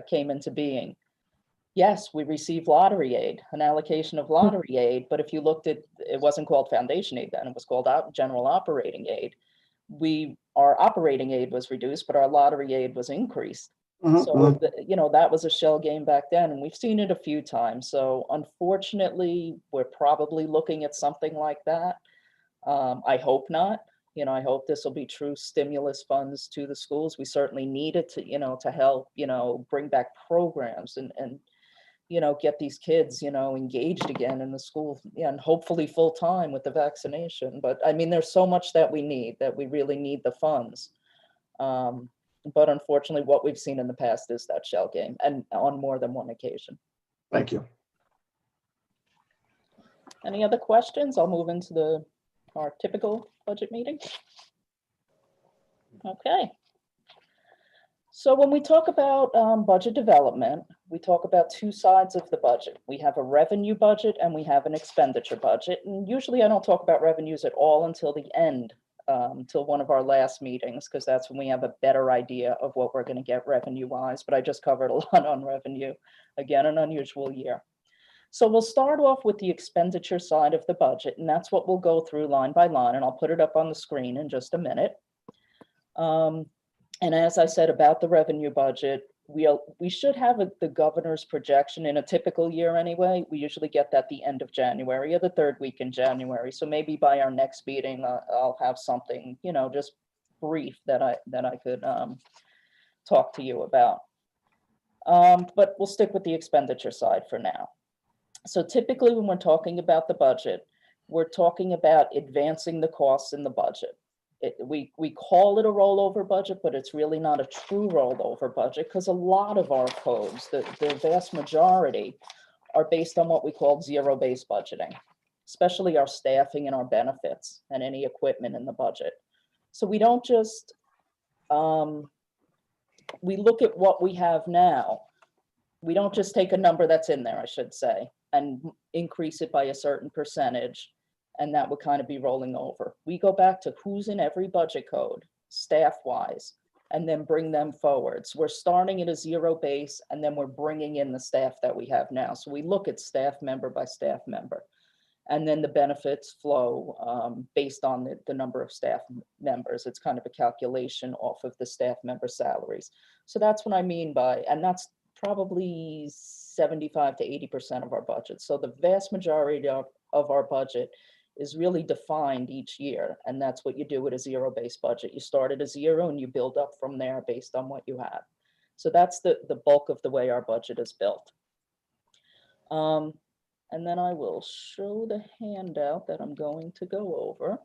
came into being, yes, we received lottery aid, an allocation of lottery aid, but if you looked at, it wasn't called foundation aid then, it was called general operating aid. Our operating aid was reduced, but our lottery aid was increased. So, you know, that was a shell game back then, and we've seen it a few times. So unfortunately, we're probably looking at something like that. I hope not. You know, I hope this will be true stimulus funds to the schools. We certainly need it to, you know, to help, you know, bring back programs and you know, get these kids, you know, engaged again in the school, and hopefully full time with the vaccination. But I mean, there's so much that we need, that we really need the funds. But unfortunately, what we've seen in the past is that shell game, and on more than one occasion. Thank you. Any other questions? I'll move into our typical budget meeting. Okay. So when we talk about budget development, we talk about two sides of the budget. We have a revenue budget and we have an expenditure budget. And usually I don't talk about revenues at all until the end, till one of our last meetings, because that's when we have a better idea of what we're going to get revenue-wise. But I just covered a lot on revenue. Again, an unusual year. So we'll start off with the expenditure side of the budget, and that's what we'll go through line by line, and I'll put it up on the screen in just a minute. And as I said about the revenue budget, we should have the governor's projection in a typical year anyway. We usually get that the end of January or the third week in January. So maybe by our next meeting, I'll have something, you know, just brief that I could talk to you about. But we'll stick with the expenditure side for now. So typically when we're talking about the budget, we're talking about advancing the costs in the budget. We call it a rollover budget, but it's really not a true rollover budget because a lot of our codes, the vast majority, are based on what we call zero-based budgeting, especially our staffing and our benefits and any equipment in the budget. So we don't just, we look at what we have now. We don't just take a number that's in there, I should say, and increase it by a certain percentage, and that would kind of be rolling over. We go back to who's in every budget code, staff-wise, and then bring them forward. So we're starting at a zero base, and then we're bringing in the staff that we have now. So we look at staff member by staff member, and then the benefits flow based on the number of staff members. It's kind of a calculation off of the staff member salaries. So that's what I mean by, and that's probably 75 to 80% of our budget. So the vast majority of our budget is really defined each year. And that's what you do with a zero-based budget. You start at a zero and you build up from there based on what you have. So that's the bulk of the way our budget is built. And then I will show the handout that I'm going to go over.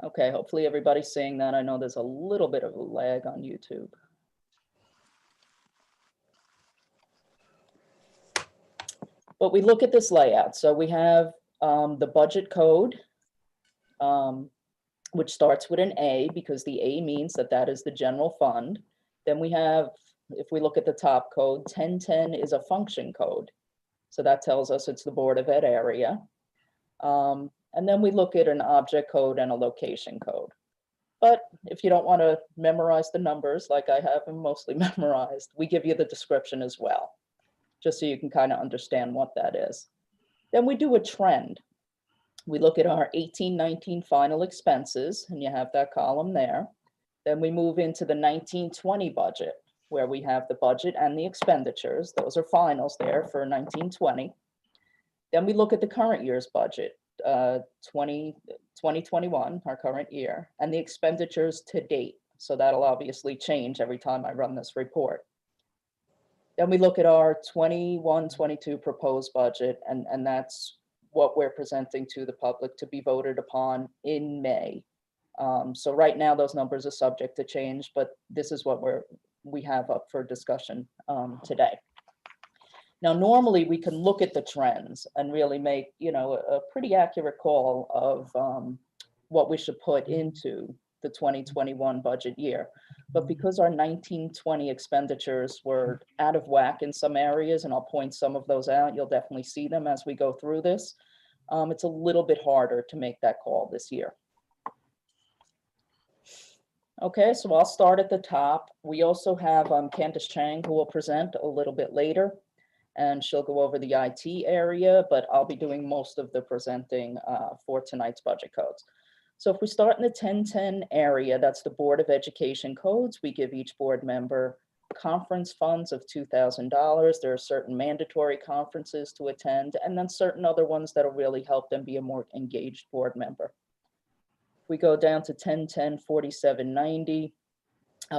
Okay, hopefully everybody's seeing that. I know there's a little bit of a lag on YouTube. But we look at this layout. So we have the budget code, which starts with an A because the A means that that is the general fund. Then we have, if we look at the top code, 1010 is a function code. So that tells us it's the Board of Ed area. And then we look at an object code and a location code. But if you don't want to memorize the numbers like I have them mostly memorized, we give you the description as well, just so you can kind of understand what that is. Then we do a trend. We look at our 18-19 final expenses, and you have that column there. Then we move into the 19-20 budget, where we have the budget and the expenditures. Those are finals there for 19-20. Then we look at the current year's budget, 2021, our current year, and the expenditures to date. So that'll obviously change every time I run this report. Then we look at our 21-22 proposed budget, and that's what we're presenting to the public to be voted upon in May. So right now those numbers are subject to change, but this is what we have up for discussion today. Now, normally we can look at the trends and really make, a pretty accurate call of what we should put into the 2021 budget year. But because our 19-20 expenditures were out of whack in some areas, and I'll point some of those out, you'll definitely see them as we go through this. It's a little bit harder to make that call this year. Okay, so I'll start at the top. We also have Candace Chang, who will present a little bit later, and she'll go over the IT area, but I'll be doing most of the presenting for tonight's budget codes. So if we start in the 1010 area, that's the Board of Education codes. We give each board member conference funds of $2,000. There are certain mandatory conferences to attend, and then certain other ones that'll really help them be a more engaged board member. We go down to 1010 4790.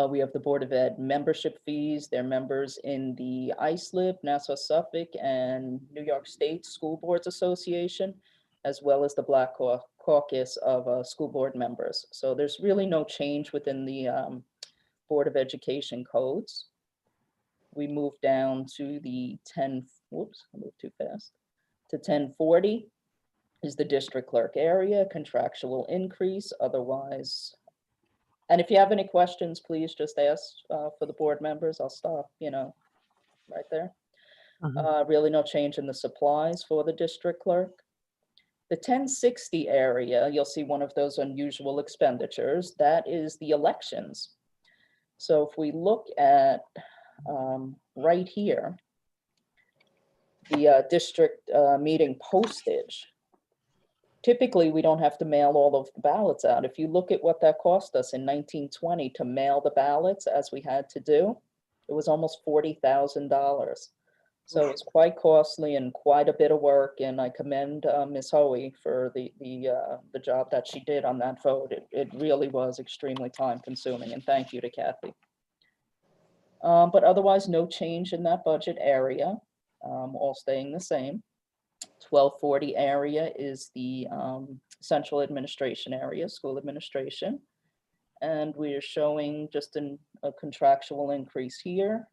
We have the Board of Ed membership fees. They're members in the ISLIP, Nassau Suffolk, and New York State School Boards Association, as well as the Black Caucus of school board members. So there's really no change within the Board of Education codes. We move down to the 10, whoops, I moved too fast, to 1040 is the district clerk area, contractual increase, otherwise. And if you have any questions, please just ask for the board members. I'll stop, right there. Really no change in the supplies for the district clerk. The 1060 area, you'll see one of those unusual expenditures. That is the elections. So if we look at right here, the district meeting postage, typically we don't have to mail all of the ballots out. If you look at what that cost us in 1920 to mail the ballots as we had to do, it was almost $40,000. So it's quite costly and quite a bit of work, and I commend Ms. Hoey for the job that she did on that vote. It really was extremely time consuming, and thank you to Kathy. But otherwise, no change in that budget area, all staying the same. 1240 area is the central administration area, school administration. And we are showing just a contractual increase here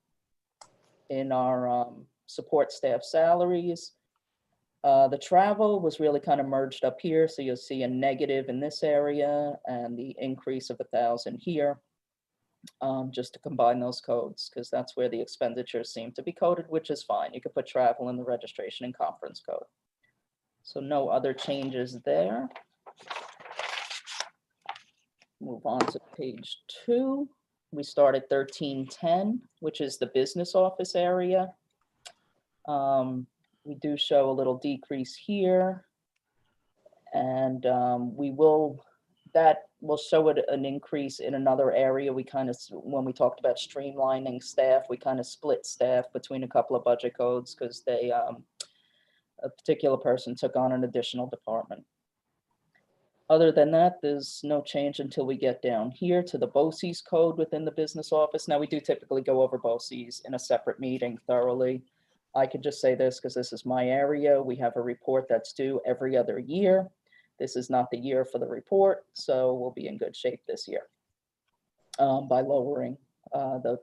in our support staff salaries. The travel was really kind of merged up here. So you'll see a negative in this area and the increase of 1,000 here, just to combine those codes, because that's where the expenditures seem to be coded, which is fine. You could put travel in the registration and conference code. So no other changes there. Move on to page 2. We start at 1310, which is the business office area. We do show a little decrease here, and that we'll show it an increase in another area. We kind of, when we talked about streamlining staff, we kind of split staff between a couple of budget codes because they, a particular person took on an additional department. Other than that, there's no change until we get down here to the BOCES code within the business office. Now, we do typically go over BOCES in a separate meeting thoroughly. I could just say this because this is my area. We have a report that's due every other year. This is not the year for the report, so we'll be in good shape this year by lowering the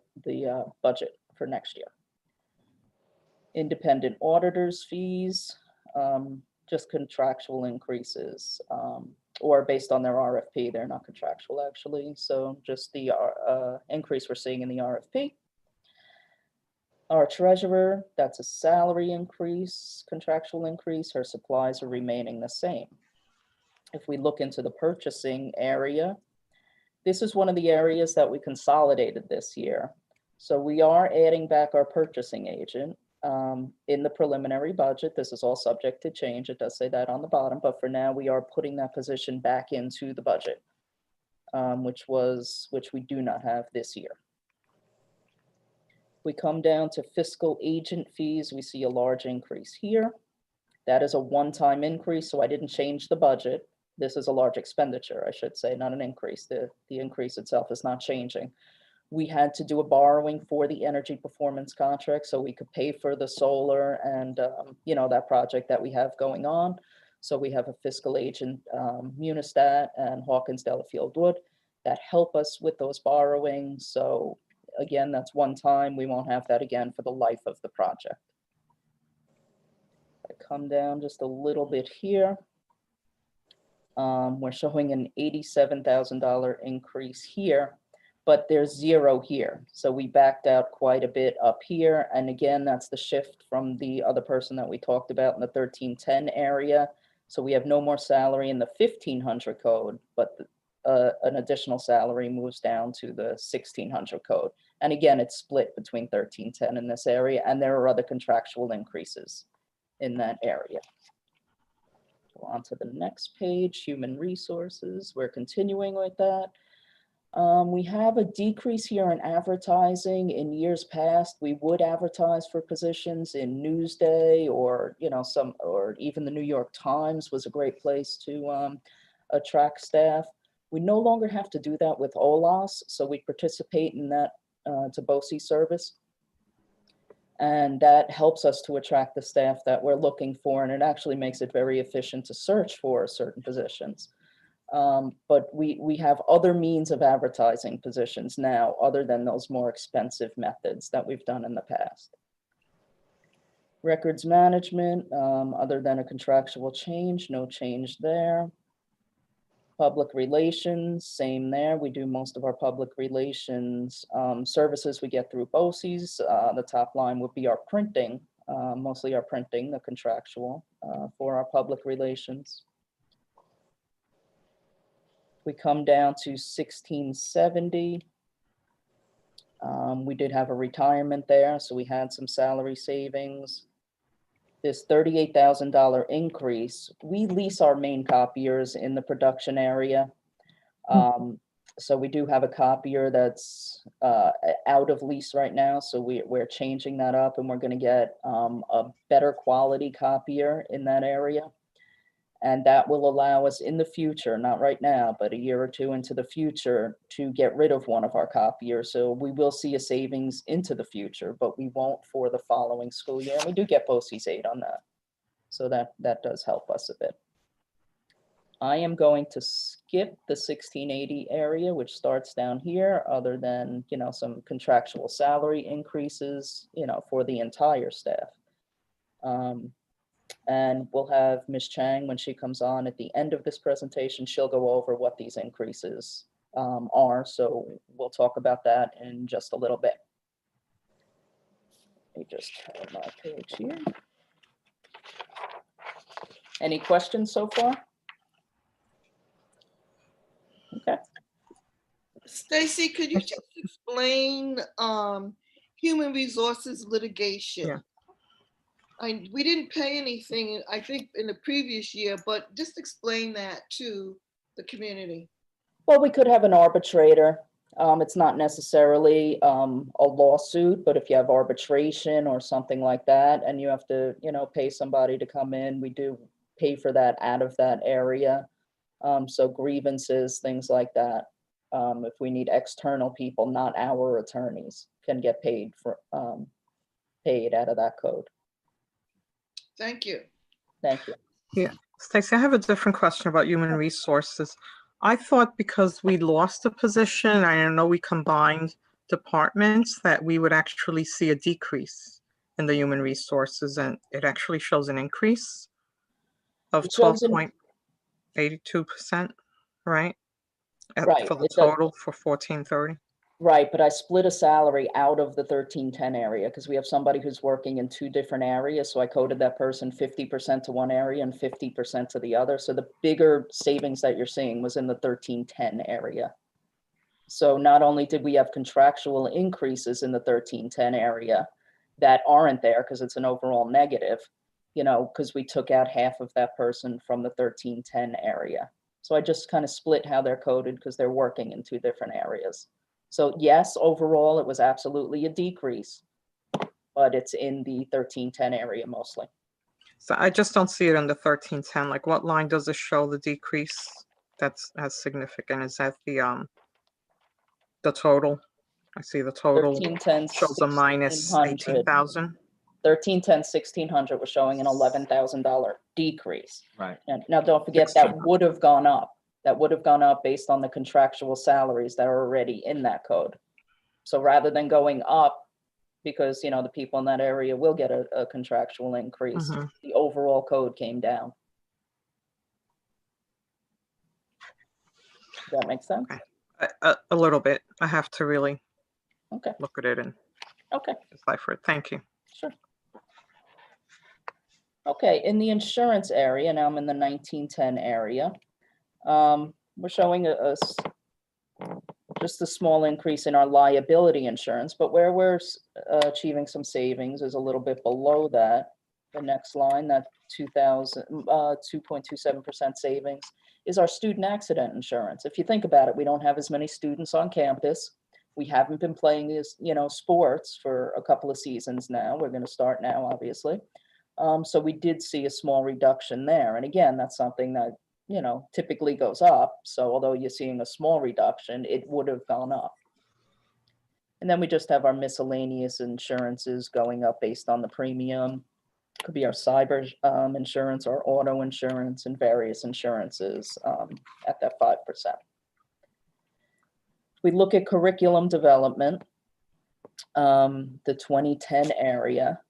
budget for next year. Independent auditors fees, just contractual increases, or based on their RFP. They're not contractual actually. So just the increase we're seeing in the RFP. Our treasurer, that's a salary increase, contractual increase. Her supplies are remaining the same. If we look into the purchasing area, this is one of the areas that we consolidated this year. So we are adding back our purchasing agent in the preliminary budget. This is all subject to change. It does say that on the bottom, but for now we are putting that position back into the budget, which we do not have this year. We come down to fiscal agent fees. We see a large increase here. That is a one-time increase, so I didn't change the budget. This is a large expenditure, I should say, not an increase. The increase itself is not changing. We had to do a borrowing for the energy performance contract so we could pay for the solar and that project that we have going on. So we have a fiscal agent, Munistat and Hawkins Delafield Wood, that help us with those borrowings. So again, that's one time. We won't have that again for the life of the project. I come down just a little bit here. We're showing an $87,000 increase here, but there's zero here. So we backed out quite a bit up here. And again, that's the shift from the other person that we talked about in the 1310 area. So we have no more salary in the 1500 code, but an additional salary moves down to the 1600 code. And again, it's split between 1310 in this area, and there are other contractual increases in that area. Go on to the next page, human resources. We're continuing with that. We have a decrease here in advertising. In years past, we would advertise for positions in Newsday or or even the New York Times was a great place to attract staff. We no longer have to do that with OLAS, so we participate in that to BOCES service. And that helps us to attract the staff that we're looking for, and it actually makes it very efficient to search for certain positions. But we have other means of advertising positions now, other than those more expensive methods that we've done in the past. Records management, other than a contractual change, no change there. Public relations, same there. We do most of our public relations services we get through BOCES. The top line would be our printing, mostly our printing, the contractual for our public relations. We come down to 1670. We did have a retirement there, so we had some salary savings. This $38,000 increase, we lease our main copiers in the production area. So we do have a copier that's out of lease right now. So we're changing that up, and we're going to get a better quality copier in that area. And that will allow us in the future, not right now, but a year or two into the future, to get rid of one of our copiers. So we will see a savings into the future, but we won't for the following school year. And we do get BOCES aid on that. So that does help us a bit. I am going to skip the 1680 area, which starts down here, other than, some contractual salary increases, for the entire staff. And we'll have Ms. Chang, when she comes on at the end of this presentation, she'll go over what these increases are. So we'll talk about that in just a little bit. Let me just turn my page here. Any questions so far? Okay. Stacy, could you just explain human resources litigation? Yeah. We didn't pay anything, I think, in the previous year, but just explain that to the community. Well, we could have an arbitrator. It's not necessarily a lawsuit, but if you have arbitration or something like that, and you have to, pay somebody to come in, we do pay for that out of that area. So grievances, things like that. If we need external people, not our attorneys, can get paid out of that code. Thank you. Thank you. Stacey, I have a different question about human resources. I thought because we lost a position, I know we combined departments, that we would actually see a decrease in the human resources, and it actually shows an increase of It shows an- 12.82%, right? Right, For the it does. total for 1430. Right, but I split a salary out of the 1310 area because we have somebody who's working in two different areas. So I coded that person 50% to one area and 50% to the other. So the bigger savings that you're seeing was in the 1310 area. So not only did we have contractual increases in the 1310 area that aren't there because it's an overall negative, because we took out half of that person from the 1310 area. So I just kind of split how they're coded because they're working in two different areas. So yes, overall, it was absolutely a decrease, but it's in the 1310 area mostly. So I just don't see it on the 1310. Like, what line does it show the decrease that's as significant? Is that the total? I see the total 1310 shows a minus 1600. 18,000. 1310 1600 was showing an $11,000 decrease. Right. And now don't forget that would have gone up. That would have gone up based on the contractual salaries that are already in that code. So rather than going up, because the people in that area will get a contractual increase, the overall code came down. Does that make sense? Okay. A little bit. I have to really Okay. look at it and Okay. decipher it. Thank you. Sure. Okay, in the insurance area, now I'm in the 1910 area. We're showing just a small increase in our liability insurance, but where we're achieving some savings is a little bit below that. The next line, that 2.27% savings, is our student accident insurance. If you think about it, we don't have as many students on campus. We haven't been playing sports for a couple of seasons now. We're going to start now, obviously. So we did see a small reduction there. And again, that's something that typically goes up. So although you're seeing a small reduction, it would have gone up. And then we just have our miscellaneous insurances going up based on the premium. Could be our cyber insurance, our auto insurance, and various insurances at that 5%. We look at curriculum development, the 2010 area.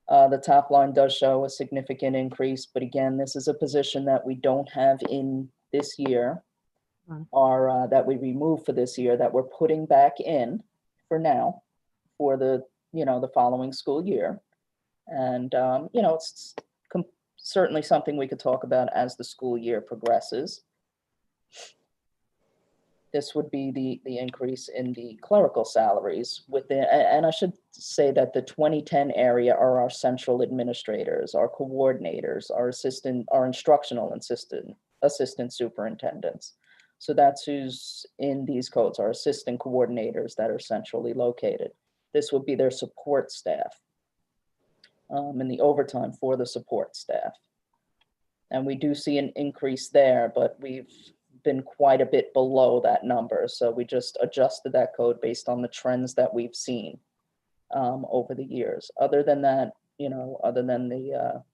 The top line does show a significant increase, but again, this is a position that we don't have in this year, or that we removed for this year, that we're putting back in for now, for the the following school year. And it's certainly something we could talk about as the school year progresses. This would be the increase in the clerical salaries within, and I should say that the 2010 area are our central administrators, our coordinators, our instructional assistant superintendents. So that's who's in these codes, our assistant coordinators that are centrally located. This would be their support staff, and the overtime for the support staff. And we do see an increase there, but we've been quite a bit below that number. So we just adjusted that code based on the trends that we've seen over the years. Other than that, other than the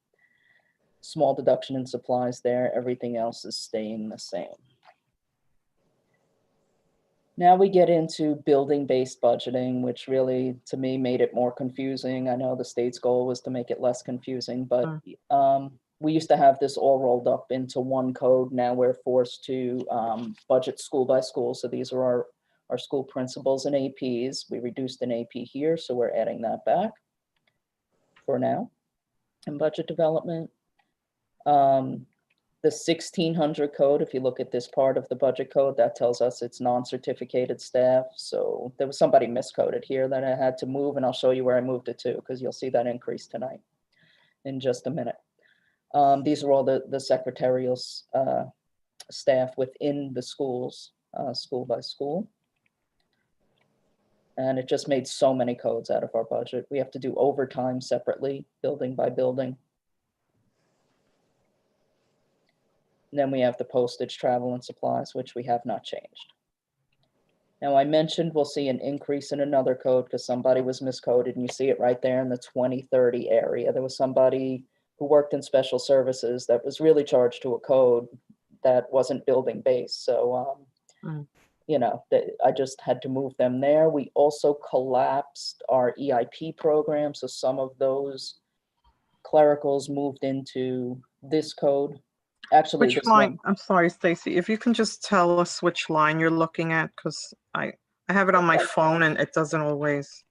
small deduction in supplies there, everything else is staying the same. Now we get into building-based budgeting, which really, to me, made it more confusing. I know the state's goal was to make it less confusing, but we used to have this all rolled up into one code. Now we're forced to budget school by school. So these are our school principals and APs. We reduced an AP here, so we're adding that back for now in budget development. The 1600 code, if you look at this part of the budget code, that tells us it's non-certificated staff. So there was somebody miscoded here that I had to move, and I'll show you where I moved it to, because you'll see that increase tonight in just a minute. These are all the secretarial staff within the schools. school by school. And it just made so many codes out of our budget. We have to do overtime separately, building by building. And then we have the postage, travel, and supplies, which we have not changed. Now, I mentioned we'll see an increase in another code because somebody was miscoded, and you see it right there in the 2030 area. There was somebody who worked in special services that was really charged to a code that wasn't building based. So, you know, I just had to move them there. We also collapsed our EIP program. So some of those clericals moved into this code. Actually, Which this line? one. I'm sorry, Stacy, if you can just tell us which line you're looking at, because I have it on my Okay. phone and it doesn't always.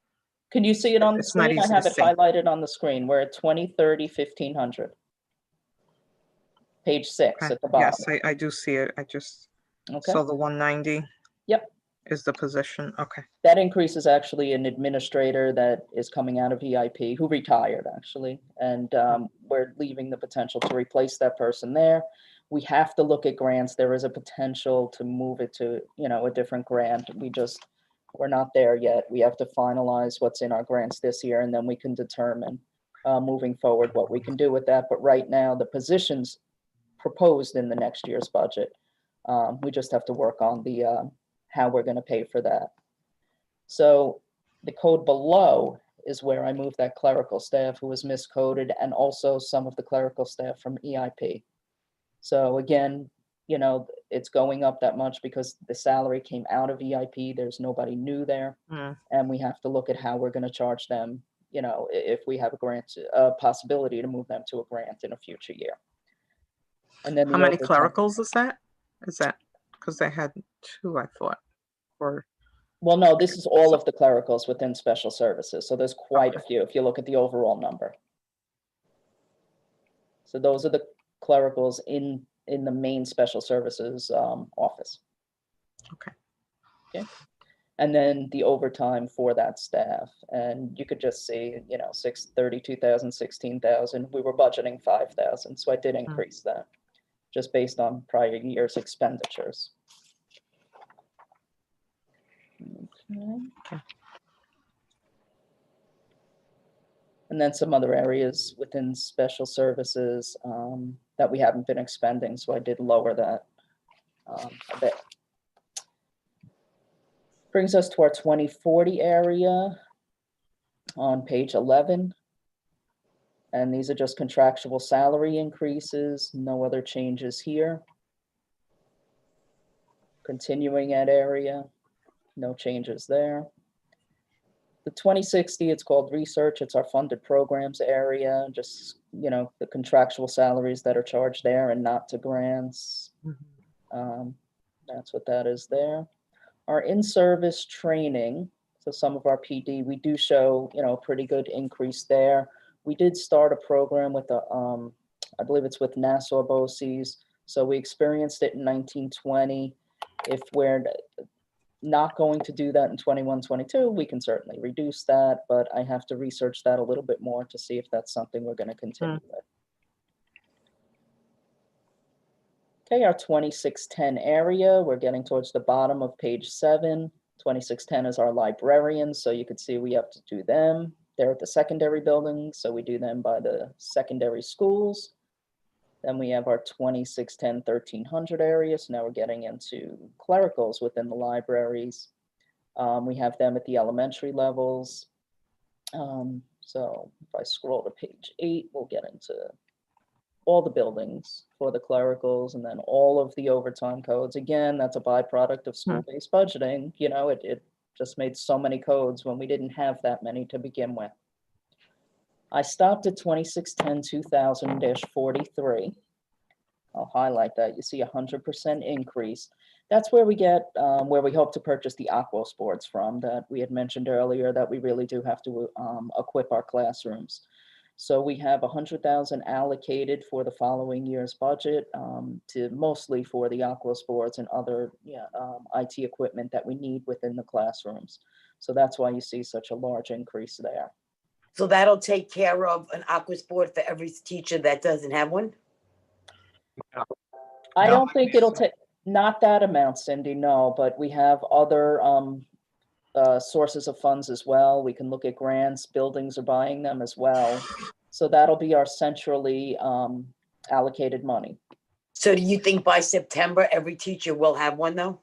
Can you see it on the It's not screen? I easy to have it see. highlighted on the screen. We're at 2030, 1500. Page 6 Okay. at the bottom. Yes, I do see it. I just Okay. saw the 190. Yep. Is the position. Okay. That increase is actually an administrator that is coming out of EIP who retired actually. And we're leaving the potential to replace that person there. We have to look at grants. There is a potential to move it to, you know, a different grant. We're not there yet. We have to finalize what's in our grants this year, and then we can determine moving forward what we can do with that. But right now, the positions proposed in the next year's budget, we just have to work on the how we're going to pay for that. So the code below is where I moved that clerical staff who was miscoded, and also some of the clerical staff from EIP. So again, you know, it's going up that much because the salary came out of EIP. There's nobody new there. And we have to look at how we're going to charge them, you know, if we have a possibility to move them to a grant in a future year. And then How many clericals is that? Is that because they had 2, I thought, or well, no, this is all of the clericals within special services. So there's quite a few if you look at the overall number. So those are the clericals in the main special services office. Okay. And then the overtime for that staff. And you could just see, you know, 32,000, 16,000. We were budgeting 5,000. So I did increase that just based on prior year's expenditures. Okay. And then some other areas within special services that we haven't been expending, so I did lower that a bit. Brings us to our 2040 area on page 11. And these are just contractual salary increases, no other changes here. Continuing ed area, no changes there. The 2060, it's called research. It's our funded programs area, just, you know, the contractual salaries that are charged there and not to grants. That's what that is there. Our in-service training, so some of our PD, we do show, you know, a pretty good increase there. We did start a program with the, I believe it's with Nassau BOCES. So we experienced it in 1920. If we're not going to do that in 21-22, we can certainly reduce that, but I have to research that a little bit more to see if that's something we're going to continue with. Okay, our 2610 area, we're getting towards the bottom of page 7. 2610 is our librarians, so you can see we have to do them. They're at the secondary buildings, so we do them by the secondary schools. Then we have our 2610, 1300 area. So now we're getting into clericals within the libraries. We have them at the elementary levels. So if I scroll to page 8, we'll get into all the buildings for the clericals and then all of the overtime codes. Again, that's a byproduct of school-based budgeting. You know, it just made so many codes when we didn't have that many to begin with. I stopped at 2610 2000-43. I'll highlight that. You see 100% increase. That's where we get, where we hope to purchase the aqua sports from that we had mentioned earlier that we really do have to equip our classrooms. So we have 100,000 allocated for the following year's budget to mostly for the aqua sports and other IT equipment that we need within the classrooms. So that's why you see such a large increase there. So that'll take care of an aqua sport for every teacher that doesn't have one? I don't think it'll take, Not that amount, Cindy, no, but we have other sources of funds as well. We can look at grants, buildings are buying them as well. So that'll be our centrally allocated money. So do you think by September, every teacher will have one though?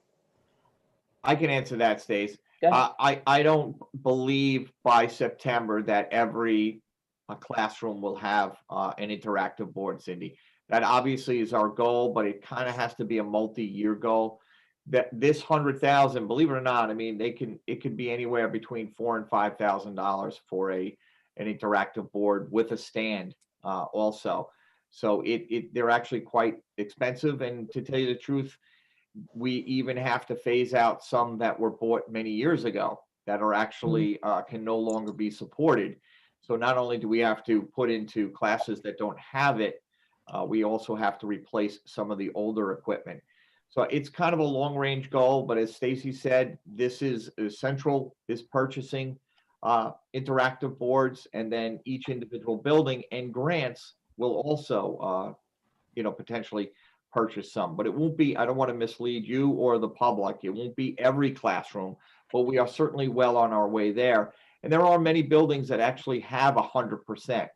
I can answer that, Stace. Go ahead. I don't believe by September that every classroom will have an interactive board, Cindy. That obviously is our goal, but it kind of has to be a multi-year goal. That this 100,000, believe it or not, I mean, it could be anywhere between $4,000 and $5,000 for an interactive board with a stand also. So they're actually quite expensive, and to tell you the truth, we even have to phase out some that were bought many years ago that are actually can no longer be supported. So not only do we have to put into classes that don't have it, we also have to replace some of the older equipment. So it's kind of a long range goal, but as Stacy said, this is central is purchasing interactive boards, and then each individual building and grants will also, potentially purchase some, but it won't be, I don't want to mislead you or the public. It won't be every classroom, but we are certainly well on our way there. And there are many buildings that actually have 100%.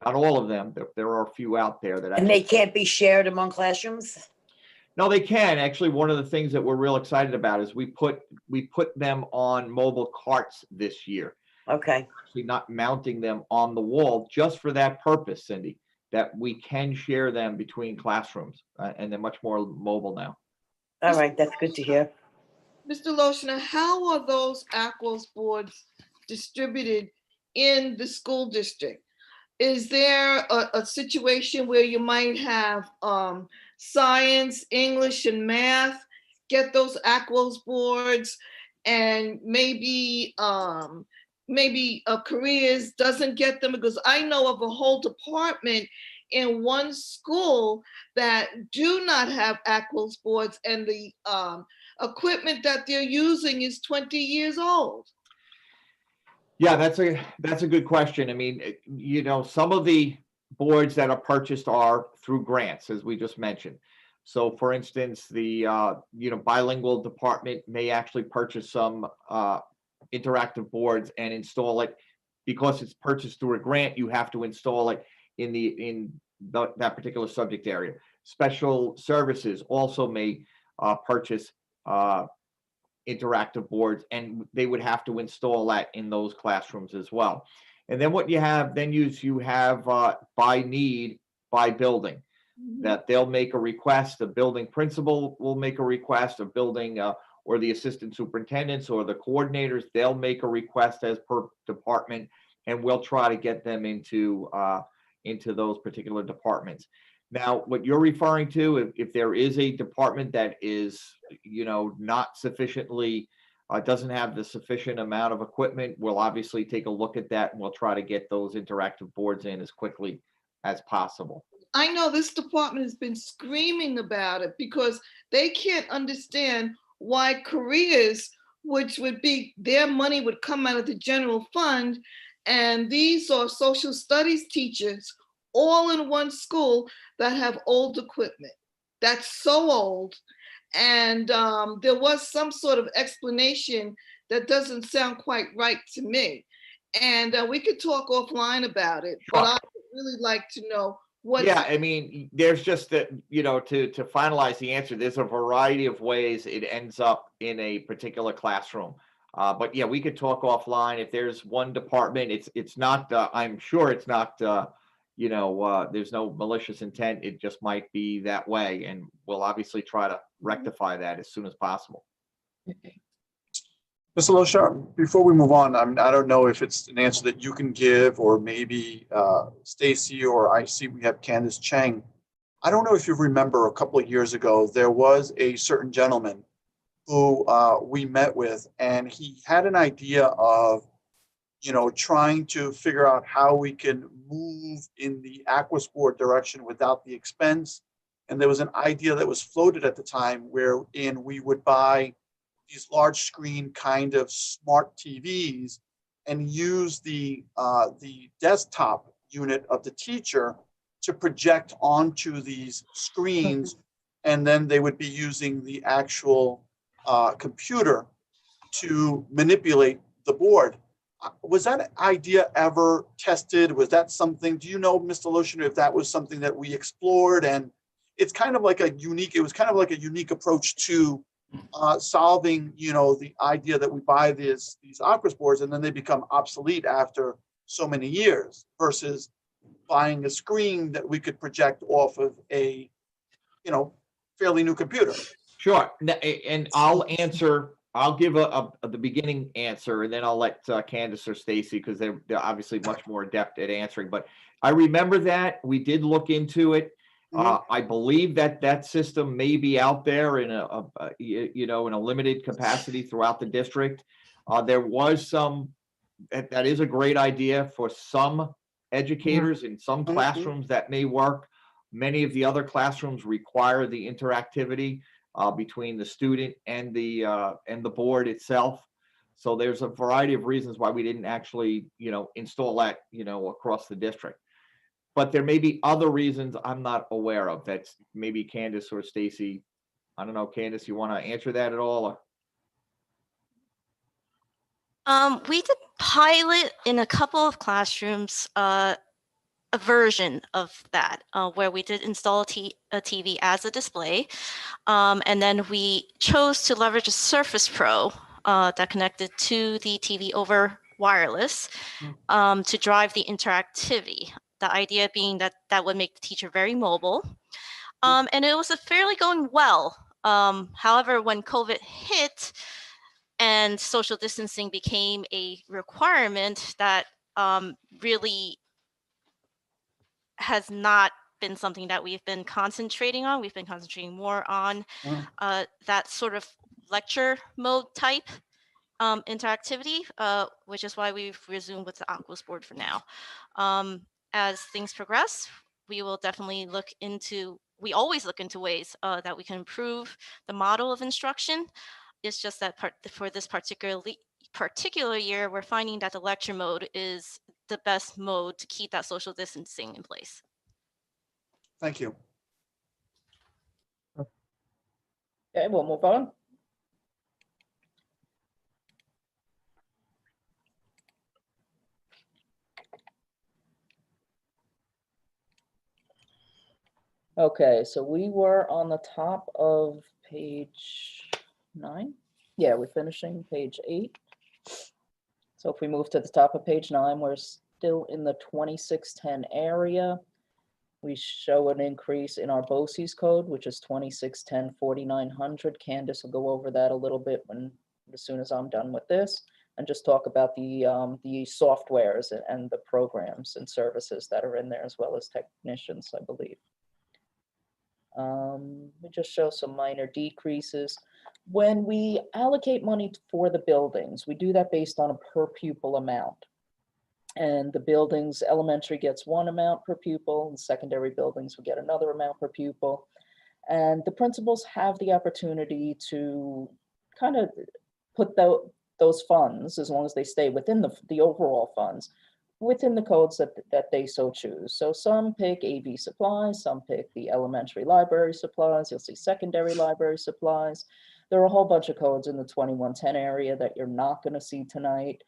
Not all of them. There are a few out there that And they can't be shared among classrooms? No, they can. Actually, one of the things that we're real excited about is we put them on mobile carts this year. Okay. Actually not mounting them on the wall just for that purpose, Cindy, that we can share them between classrooms, and they're much more mobile now. All right, that's good to hear. Mr. Loshner, how are those Aquos boards distributed in the school district? Is there a situation where you might have science, English, and math get those Aquos boards, and maybe careers doesn't get them? Because I know of a whole department in one school that do not have Aquos boards, and the equipment that they're using is 20 years old. Yeah, that's a good question. I mean, some of the boards that are purchased are through grants, as we just mentioned. So for instance, the bilingual department may actually purchase some interactive boards and install it. Because it's purchased through a grant, you have to install it in that particular subject area. Special services also may purchase interactive boards, and they would have to install that in those classrooms as well. And then what you have you have by need, by building, that they'll make a request, the building principal will make a request, a building or the assistant superintendents or the coordinators, they'll make a request as per department, and we'll try to get them into those particular departments. Now, what you're referring to, if there is a department that is, not sufficiently, doesn't have the sufficient amount of equipment, we'll obviously take a look at that, and we'll try to get those interactive boards in as quickly as possible. I know this department has been screaming about it because they can't understand why careers, which would be their money, would come out of the general fund, and these are social studies teachers all in one school that have old equipment. That's so old. And there was some sort of explanation that doesn't sound quite right to me. And we could talk offline about it, but I would really like to know what. Yeah, I mean, there's just that, to finalize the answer, there's a variety of ways it ends up in a particular classroom. But yeah, we could talk offline. If there's one department, it's not, I'm sure it's not, there's no malicious intent. It just might be that way. And we'll obviously try to rectify that as soon as possible. Mr. Loshar, before we move on, I don't know if it's an answer that you can give, or maybe Stacy, or I see we have Candace Chang. I don't know if you remember a couple of years ago, there was a certain gentleman who we met with, and he had an idea of, trying to figure out how we can move in the Aquos board direction without the expense. And there was an idea that was floated at the time wherein we would buy these large screen kind of smart TVs and use the desktop unit of the teacher to project onto these screens and then they would be using the actual computer to manipulate the board. Was that idea ever tested? Was that something, do you know, Mr. Lucian, if that was something that we explored? And it's kind of like a unique, it was kind of like a unique approach to solving, you know, the idea that we buy these Aquas boards and then they become obsolete after so many years versus buying a screen that we could project off of a, you know, fairly new computer. Sure, and I'll give the beginning answer, and then I'll let Candace or Stacy, because they're obviously much more adept at answering. But I remember that we did look into it. I believe that system may be out there in in a limited capacity throughout the district. There was some. That is a great idea for some educators in some classrooms that may work. Many of the other classrooms require the interactivity between the student and the board itself. So there's a variety of reasons why we didn't actually, install that, across the district. But there may be other reasons I'm not aware of. That's maybe Candace or Stacy. I don't know, Candace, you want to answer that at all? We did pilot in a couple of classrooms a version of that where we did install a TV as a display. And then we chose to leverage a Surface Pro that connected to the TV over wireless to drive the interactivity. The idea being that that would make the teacher very mobile. And it was fairly going well. However, when COVID hit and social distancing became a requirement, that really has not been something that we've been concentrating on. We've been concentrating more on that sort of lecture mode type interactivity, which is why we've resumed with the Aquas board for now. As things progress, we will definitely we always look into ways that we can improve the model of instruction. It's just that for this particular year, we're finding that the lecture mode is the best mode to keep that social distancing in place. Thank you. Okay, we'll move on. Okay, so we were on the top of page 9. Yeah, we're finishing page 8. So if we move to the top of page 9, we're still in the 2610 area. We show an increase in our BOCES code, which is 2610 4900. Candace will go over that a little bit as soon as I'm done with this, and just talk about the softwares and the programs and services that are in there, as well as technicians, I believe. We just show some minor decreases. When we allocate money for the buildings, we do that based on a per pupil amount. And the buildings, elementary gets one amount per pupil, and secondary buildings will get another amount per pupil. And the principals have the opportunity to kind of put those funds, as long as they stay within the overall funds, within the codes that they so choose. So some pick AV supplies, some pick the elementary library supplies, you'll see secondary library supplies. There are a whole bunch of codes in the 2110 area that you're not going to see tonight.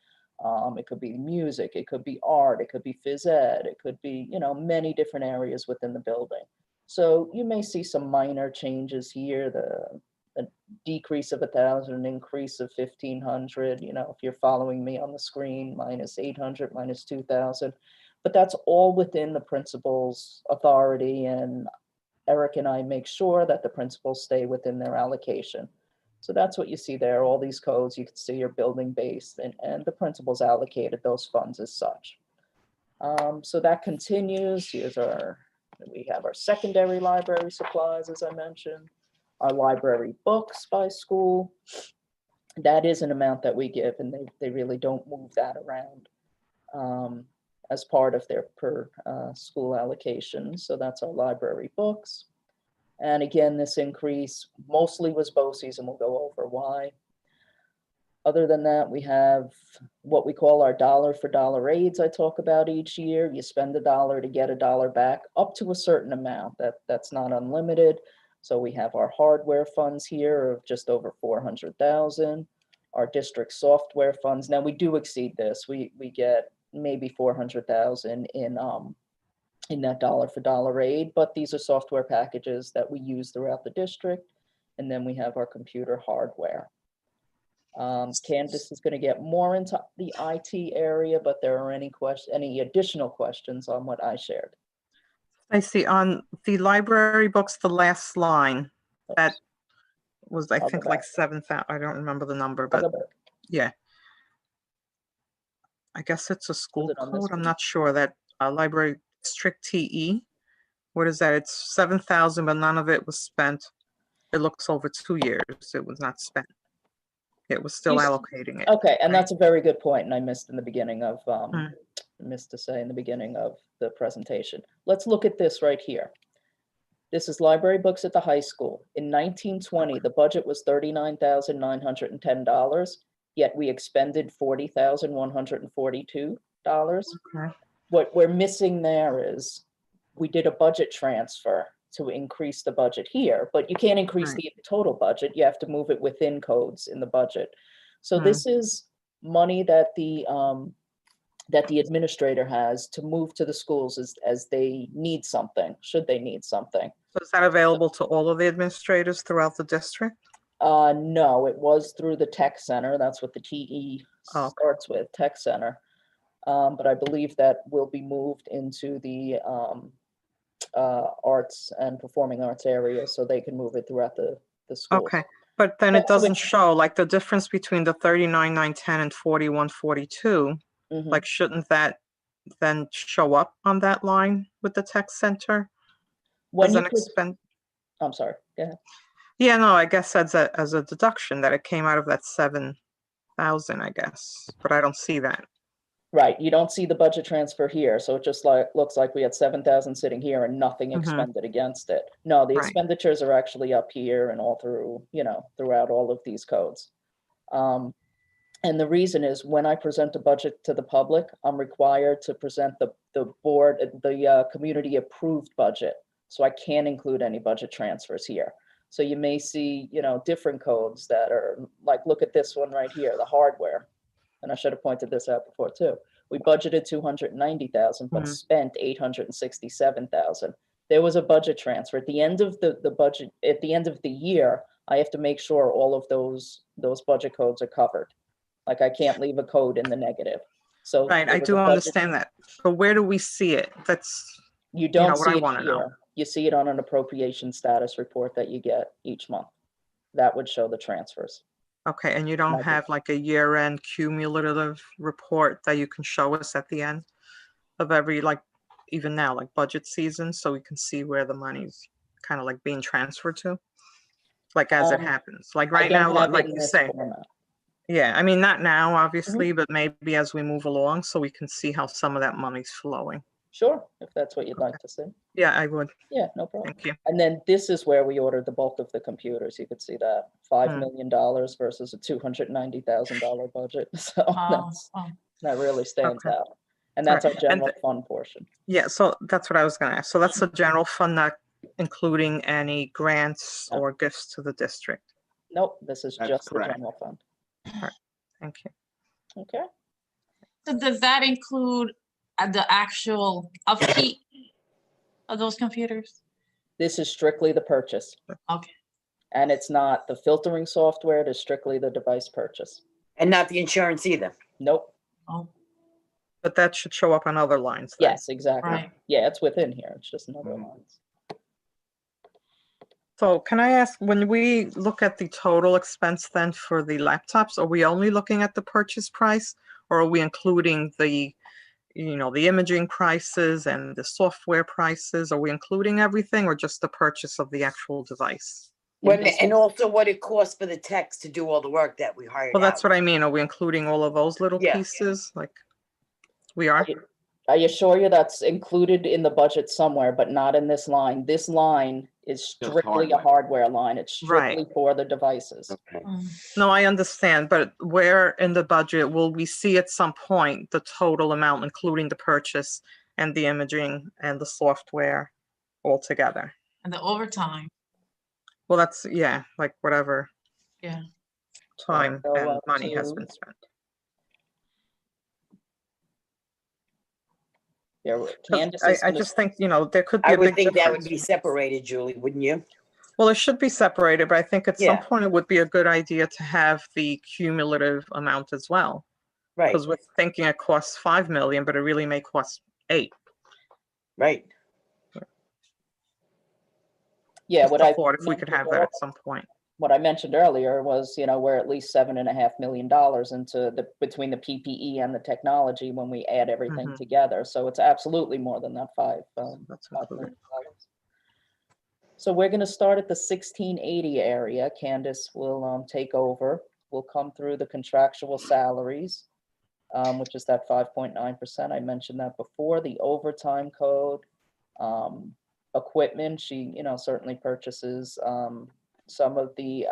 It could be music, it could be art, it could be phys ed, it could be, many different areas within the building. So you may see some minor changes here, the decrease of 1,000, increase of 1,500, if you're following me on the screen, minus 800, minus 2,000. But that's all within the principal's authority, and Eric and I make sure that the principals stay within their allocation. So that's what you see there, all these codes, you can see are building based, and the principals allocated those funds as such. So that continues. We have our secondary library supplies, as I mentioned, our library books by school. That is an amount that we give, and they really don't move that around as part of their per school allocation. So that's our library books. And again, this increase mostly was BOCES, and we'll go over why. Other than that, we have what we call our dollar for dollar aids I talk about each year. You spend $1 to get $1 back, up to a certain amount. That's not unlimited. So we have our hardware funds here of just over 400,000. Our district software funds, now we do exceed this. We get maybe 400,000 in that dollar for dollar aid, but these are software packages that we use throughout the district. And then we have our computer hardware. Candace is going to get more into the IT area, but there are any additional questions on what I shared? I see on the library books, the last line, that was, I I'll go think, like back. 7,000. I don't remember the number, I'll but go back. yeah. I guess it's a school it on this code. I'm one? not sure. That library district TE. What is that? It's 7,000, but none of it was spent. It looks over 2 years. It was not spent. It was still You s- allocating it. Okay, and right? that's a very good point, and I missed in the beginning of, Hmm. missed to say in the beginning of the presentation. Let's look at this right here. This is library books at the high school. In 1920, the budget was $39,910, yet we expended $40,142. Okay. What we're missing there is, we did a budget transfer to increase the budget here, but you can't increase Right. the total budget. You have to move it within codes in the budget. So Hmm. this is money that the administrator has to move to the schools as they need something, should they need something. So is that available to all of the administrators throughout the district? No, it was through the tech center. That's what the TE Okay. starts with, tech center. But I believe that will be moved into the arts and performing arts area, so they can move it throughout the school. Okay, but then Yeah, it so doesn't show, like, the difference between the 39,910 and 4142. Mhm. Like, shouldn't that then show up on that line with the tech center? When As you an put, expense? I'm sorry, go ahead. Yeah, no, I guess as a deduction that it came out of that 7,000, I guess, but I don't see that. Right, you don't see the budget transfer here, so it just looks like we had 7,000 sitting here and nothing Mhm. expended against it. No, the Right. expenditures are actually up here and all through, throughout all of these codes. And the reason is, when I present a budget to the public, I'm required to present the community approved budget. So I can't include any budget transfers here. So you may see, different codes that are like, look at this one right here, the hardware. And I should have pointed this out before too. We budgeted 290,000, but Mhm. spent 867,000. There was a budget transfer at the end of the budget. At the end of the year, I have to make sure all of those budget codes are covered. Like, I can't leave a code in the negative. So Right, there I was do a budget- understand that, but where do we see it? That's, You don't what I see it wanna know. here. You see it on an appropriation status report that you get each month. That would show the transfers. okay, and you don't Magic. have like a year-end cumulative report that you can show us at the end of every, like, even now, like budget season, so we can see where the money's kind of like being transferred to? Like, as it happens, like I right don't now, have it like in you this say. format. Yeah, I mean, not now, obviously, but maybe as we move along, so we can see how some of that money's flowing. Sure, if that's what you'd like to see. Yeah, I would. Yeah, no problem. Thank you. And then this is where we ordered the bulk of the computers. You could see that $5 Hmm. million versus a $290,000 budget. So Oh, that really stands Okay. out. And that's our Alright, and general fund portion. Yeah, so that's what I was gonna ask. So that's the general fund, not including any grants No. or gifts to the district. Nope, this is That's just the correct. general fund. Thank you. Okay. so does that include the actual upkeep of those computers? This is strictly the purchase. Okay. And it's not the filtering software, it is strictly the device purchase. And not the insurance either. Nope. Oh, But that should show up on other lines then. Yes, exactly. right. Yeah, it's within here. It's just another lines. So can I ask, when we look at the total expense then for the laptops, are we only looking at the purchase price? Or are we including the, the imaging prices and the software prices? Are we including everything, or just the purchase of the actual device? And also what it costs for the techs to do all the work that we hired Well, that's out. what I mean. Are we including all of those little Yeah. pieces? Like, we are? I assure you that's included in the budget somewhere, but not in this line. This line is strictly a hardware line. It's strictly for the devices. Okay. No, I understand, but where in the budget will we see at some point the total amount, including the purchase and the imaging and the software altogether? And the overtime. Well, that's, yeah, like whatever Yeah. time Go and up money has to- been spent. Yeah, 'Cause Candace is I gonna- just think, there could be I a would big think that would difference. be separated, Julie, wouldn't you? Well, it should be separated, but I think at some Yeah. point it would be a good idea to have the cumulative amount as well. Right, Because we're thinking it costs 5 million, but it really may cost 8. right. Yeah, Just what a I thought if we could have that at some point. what I mentioned earlier was, we're at least $7.5 million into between the PPE and the technology when we add everything Mhm. together. So it's absolutely more than that That's $5 included. million. So we're gonna start at the 1680 area. Candace will take over. We'll come through the contractual salaries, which is that 5.9%. I mentioned that before. The overtime code, equipment, she, certainly purchases some of the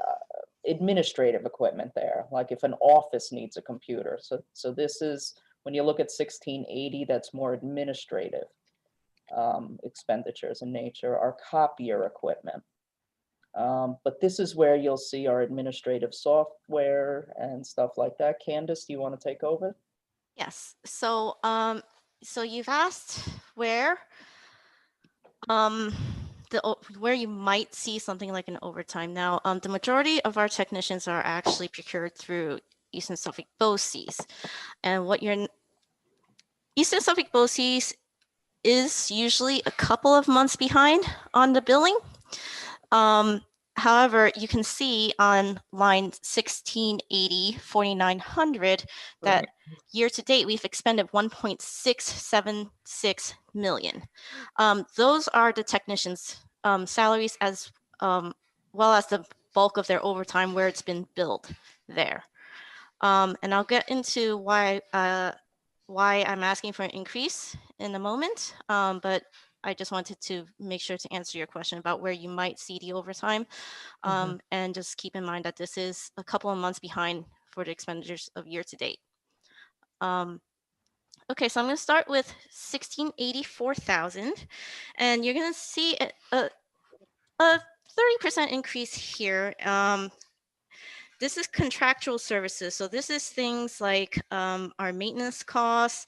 administrative equipment there, like if an office needs a computer. So this is, when you look at 1680, that's more administrative expenditures in nature, our copier equipment. But this is where you'll see our administrative software and stuff like that. Candace, do you want to take over? Yes. So you've asked where where you might see something like an overtime. Now, the majority of our technicians are actually procured through Eastern Suffolk BOCES, and Eastern Suffolk BOCES is usually a couple of months behind on the billing. However, you can see on line 1680, 4900, that Right. year to date, we've expended 1.676 million. Those are the technicians' salaries as well as the bulk of their overtime where it's been billed there. And I'll get into why I'm asking for an increase in a moment, but I just wanted to make sure to answer your question about where you might see the overtime. And just keep in mind that this is a couple of months behind for the expenditures of year to date. Okay, so I'm going to start with 1684,000, and you're going to see a 30% increase here. This is contractual services. So this is things like our maintenance costs.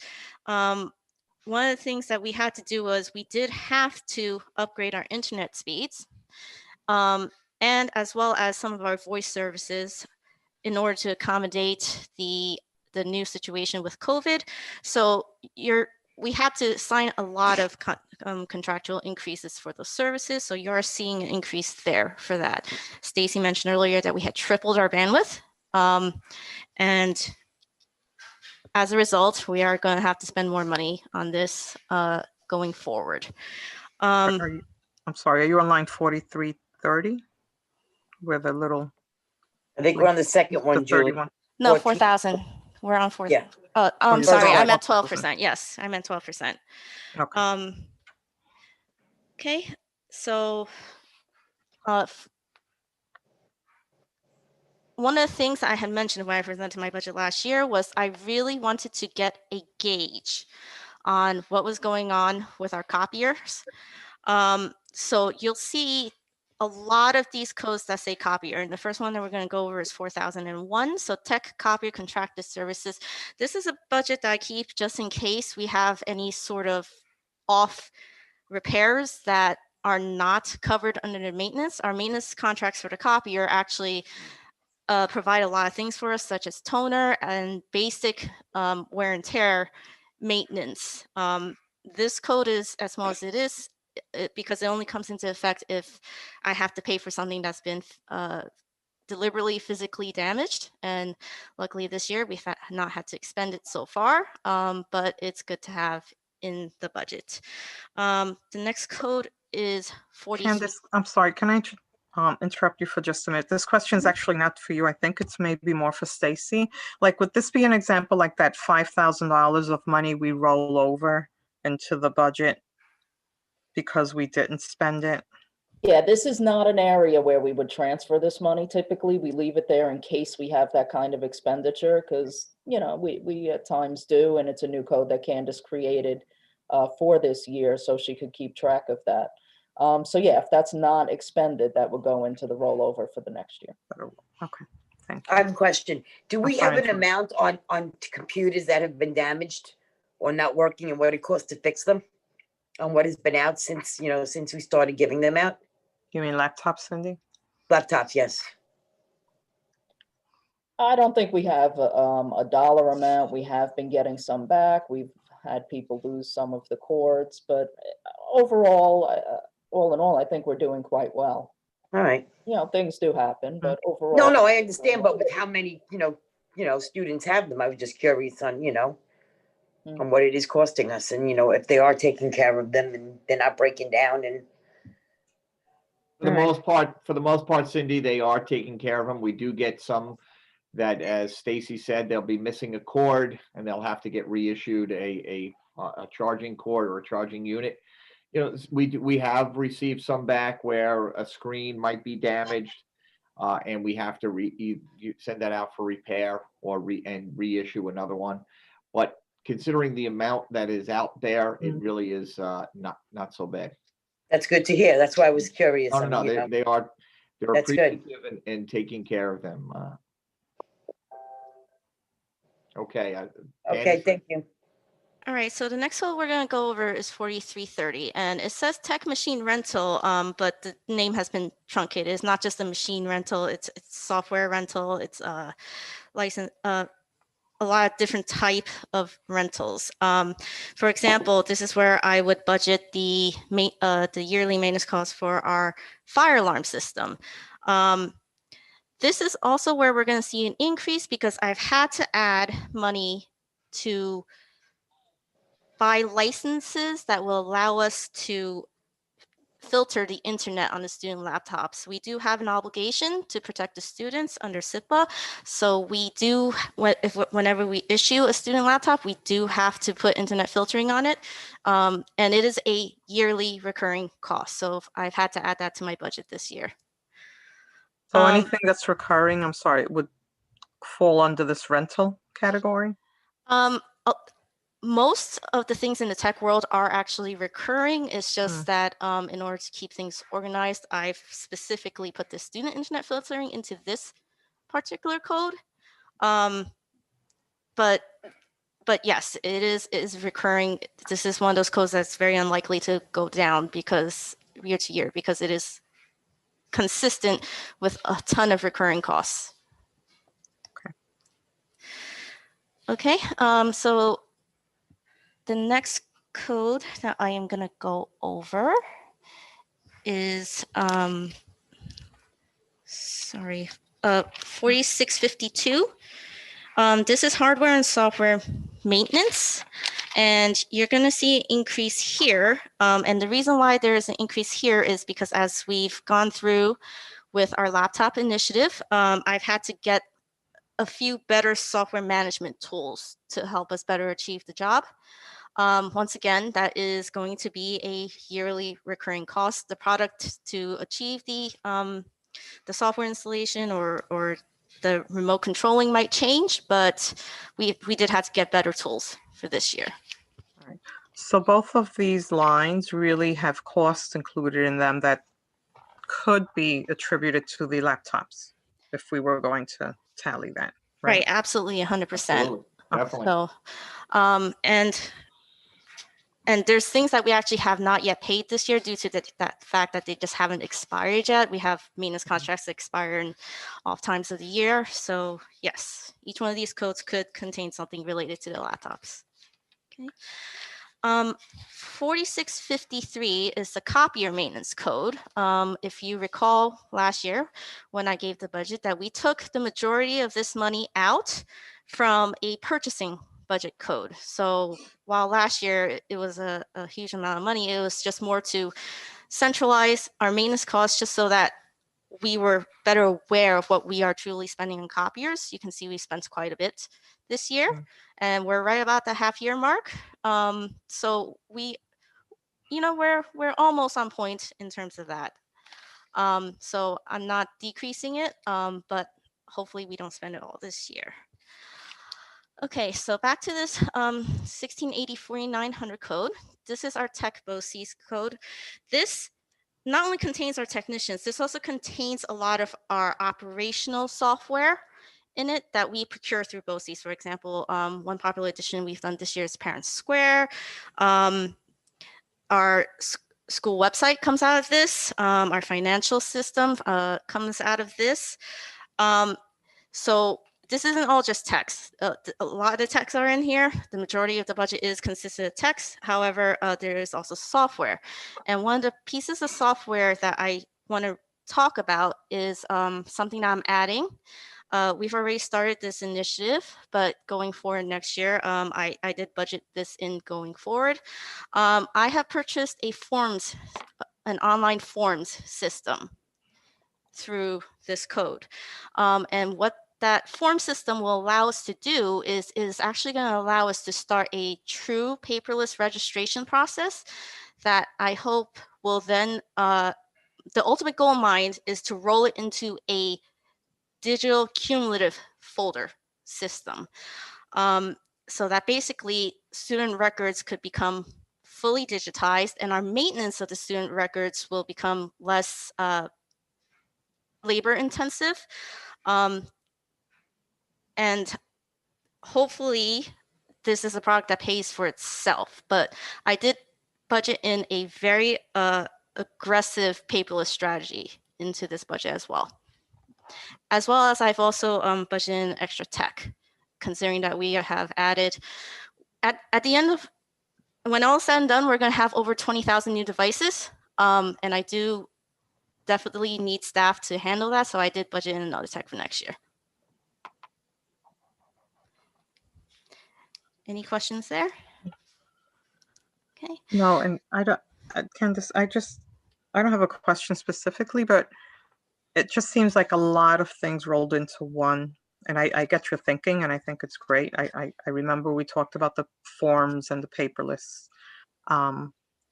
One of the things that we had to do was we did have to upgrade our internet speeds, and as well as some of our voice services in order to accommodate the new situation with COVID. So we had to sign a lot of contractual increases for those services. So you're seeing an increase there for that. Stacy mentioned earlier that we had tripled our bandwidth. And as a result, we are going to have to spend more money on this going forward. I'm sorry, are you on line 4330? Where the little, I think we're on the second the one, Julie. 31? No, 14. 4,000. We're on 4,000. Yeah. I'm you're sorry, I on meant 12%. 12%. Yes, I meant 12%. Okay. Okay, so one of the things I had mentioned when I presented my budget last year was I really wanted to get a gauge on what was going on with our copiers. So you'll see a lot of these codes that say copier. And the first one that we're going to go over is 4001. So tech copier contracted services. This is a budget that I keep just in case we have any sort of off repairs that are not covered under the maintenance. Our maintenance contracts for the copier actually provide a lot of things for us, such as toner and basic wear and tear maintenance. This code is as small as it is because it only comes into effect if I have to pay for something that's been deliberately physically damaged. And luckily this year we've not had to expend it so far, but it's good to have in the budget. The next code is 43. Candace, I'm sorry, can I interrupt you for just a minute? This question is actually not for you. I think it's maybe more for Stacy. Like, would this be an example like that $5,000 of money we roll over into the budget because we didn't spend it? Yeah, this is not an area where we would transfer this money. Typically, we leave it there in case we have that kind of expenditure, because, we at times do, and it's a new code that Candace created for this year, so she could keep track of that. So yeah, if that's not expended, that would go into the rollover for the next year. Okay, thank I you. have a question. Do we sorry, have an Angela. amount on computers that have been damaged or not working and what it costs to fix them? On what has been out since, since we started giving them out? You mean laptops, Cindy? Laptops, yes. I don't think we have a dollar amount. We have been getting some back. We've had people lose some of the cords, but overall, all in all, I think we're doing quite well. All right. Things do happen, but overall. No, I understand, but with how many, students have them, I was just curious on, on what it is costing us and, if they are taking care of them and they're not breaking down and. For the Alright. most part, Cindy, they are taking care of them. We do get some that, as Stacy said, they'll be missing a cord and they'll have to get reissued a charging cord or a charging unit. We have received some back where a screen might be damaged, and we have to send that out for repair or reissue another one. But considering the amount that is out there, it really is not so bad. That's good to hear. That's why I was curious. No, they're That's good. appreciative and taking care of them. Okay. Okay, thank you. All right, so the next one we're going to go over is 4330, and it says tech machine rental, but the name has been truncated. It's not just a machine rental, it's software rental, it's license, a lot of different type of rentals. For example, this is where I would budget the yearly maintenance costs for our fire alarm system. This is also where we're going to see an increase because I've had to add money to buy licenses that will allow us to filter the internet on the student laptops. We do have an obligation to protect the students under SIPA. So we do, whenever we issue a student laptop, we do have to put internet filtering on it. And it is a yearly recurring cost. So I've had to add that to my budget this year. So anything that's recurring, I'm sorry, it would fall under this rental category? Most of the things in the tech world are actually recurring. It's just that in order to keep things organized, I've specifically put the student internet filtering into this particular code. But yes, it is recurring. This is one of those codes that's very unlikely to go down because year to year, because it is consistent with a ton of recurring costs. Okay, so the next code that I am going to go over is 4652. This is hardware and software maintenance, and you're going to see an increase here. And the reason why there is an increase here is because as we've gone through with our laptop initiative, I've had to get a few better software management tools to help us better achieve the job. Once again, that is going to be a yearly recurring cost. The product to achieve the software installation or the remote controlling might change, but we did have to get better tools for this year. All right. So both of these lines really have costs included in them that could be attributed to the laptops if we were going to tally that. Right, absolutely, 100%. Absolutely. Definitely. So, and there's things that we actually have not yet paid this year due to that fact that they just haven't expired yet. We have maintenance contracts that expire in all times of the year. So yes, each one of these codes could contain something related to the laptops. Okay. 4653 is the copier maintenance code. If you recall last year when I gave the budget that we took the majority of this money out from a purchasing budget code. So while last year it was a huge amount of money, it was just more to centralize our maintenance costs just so that we were better aware of what we are truly spending on copiers. You can see we spent quite a bit this year, and we're right about the half-year mark. So we're almost on point in terms of that. So I'm not decreasing it, but hopefully we don't spend it all this year. Okay, so back to this 1680-4900 code. This is our Tech BOCES code. This not only contains our technicians, this also contains a lot of our operational software in it that we procure through BOCES. For example, one popular addition we've done this year is Parent Square. Our school website comes out of this. Our financial system comes out of this. So this isn't all just text. A lot of the texts are in here. The majority of the budget is consistent of text. However, there is also software. And one of the pieces of software that I want to talk about is something that I'm adding. We've already started this initiative, but going forward next year, I did budget this in going forward. I have purchased an online forms system through this code. And what that form system will allow us to do is actually going to allow us to start a true paperless registration process that I hope will then, the ultimate goal in mind is to roll it into a digital cumulative folder system. So that basically student records could become fully digitized and our maintenance of the student records will become less labor intensive. And hopefully this is a product that pays for itself, but I did budget in a very aggressive paperless strategy into this budget as well. As well as I've also budgeted in extra tech, considering that we have added, at the end of, when all said and done, we're gonna have over 20,000 new devices. And I do definitely need staff to handle that, so I did budget in another tech for next year. Any questions there? Okay. No, and I don't, Candace, I don't have a question specifically, but it just seems like a lot of things rolled into one. And I get your thinking, and I think it's great. I remember we talked about the forms and the paperless.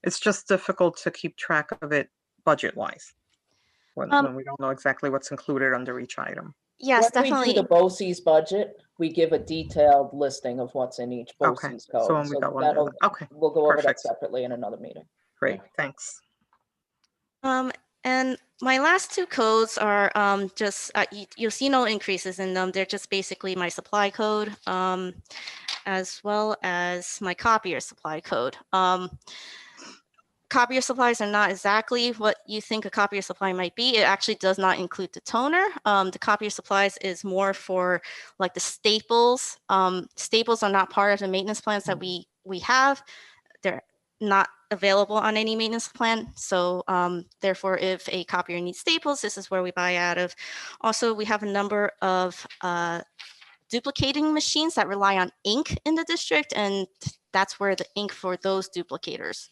It's just difficult to keep track of it budget-wise when we don't know exactly what's included under each item. Yes, When we definitely. do the BOCES budget, we give a detailed listing of what's in each Okay, BOCES code. so when we got one, that'll, okay, we'll go over that perfect. separately in another meeting. Great, thanks. And my last two codes are just, you'll see no increases in them. They're just basically my supply code, as well as my copier supply code. Copier supplies are not exactly what you think a copier supply might be. It actually does not include the toner. The copier supplies is more for like the staples. Staples are not part of the maintenance plans that we have. They're not available on any maintenance plan. So therefore, if a copier needs staples, this is where we buy out of. Also, we have a number of duplicating machines that rely on ink in the district, and that's where the ink for those duplicators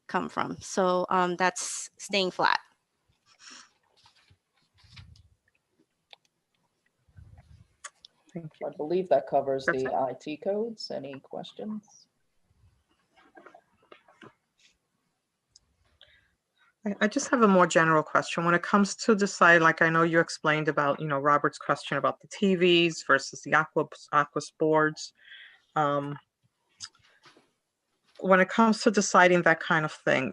come from. So that's staying flat. Thank you. I believe that covers That's the IT codes. Any questions? I just have a more general question. When it comes to decide, like I know you explained about, Robert's question about the TVs versus the Aquas boards. When it comes to deciding that kind of thing,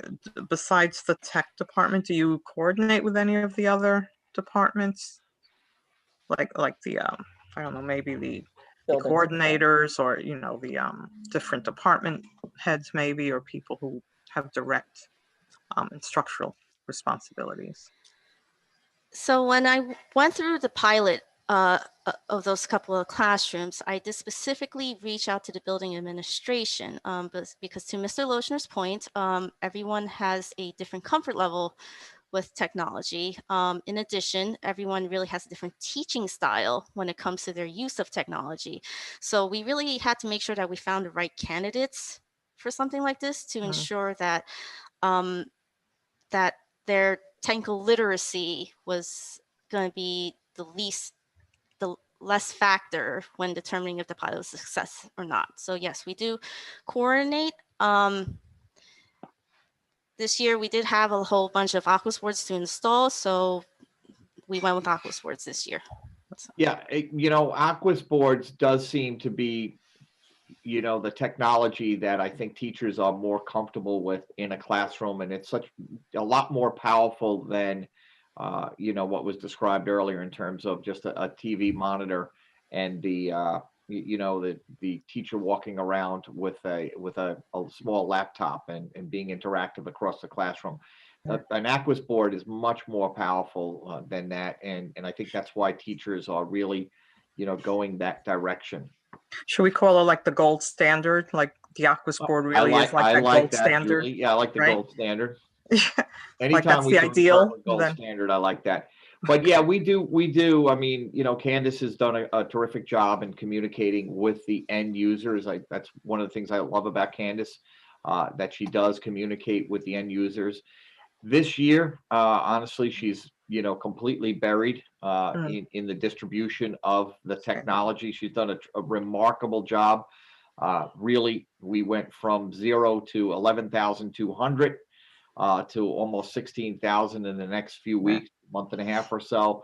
besides the tech department, do you coordinate with any of the other departments? Like the, I don't know, maybe the Buildings. coordinators or, the different department heads maybe, or people who have direct instructional responsibilities. So when I went through the pilot of those couple of classrooms, I did specifically reach out to the building administration, because to Mr. Lochner's point, everyone has a different comfort level with technology. In addition, everyone really has a different teaching style when it comes to their use of technology. So we really had to make sure that we found the right candidates for something like this to ensure that that their technical literacy was going to be the less factor when determining if the pilot was a success or not. So yes, we do coordinate. This year we did have a whole bunch of Aquas boards to install, so we went with Aquas boards this year. So. Yeah, Aquas boards does seem to be, you know, the technology that I think teachers are more comfortable with in a classroom, and it's such a lot more powerful than, you know, what was described earlier in terms of just a TV monitor and you know, the teacher walking around with a small laptop and being interactive across the classroom. An Aquas board is much more powerful than that, and I think that's why teachers are really, you know, going that direction. Should we call it like the gold standard? Like the Aquas board really is like that gold standard, Julie. Yeah, I like the right? gold standard. Like Anytime that's we the can refer ideal. to gold Then standard, I like that. But yeah, we do. I mean, you know, Candace has done a terrific job in communicating with the end users. That's one of the things I love about Candace, that she does communicate with the end users. This year, honestly, she's, you know, completely buried in the distribution of the technology. She's done a remarkable job. Really, we went from 0 to 11,200 to almost 16,000 in the next few weeks, month and a half or so.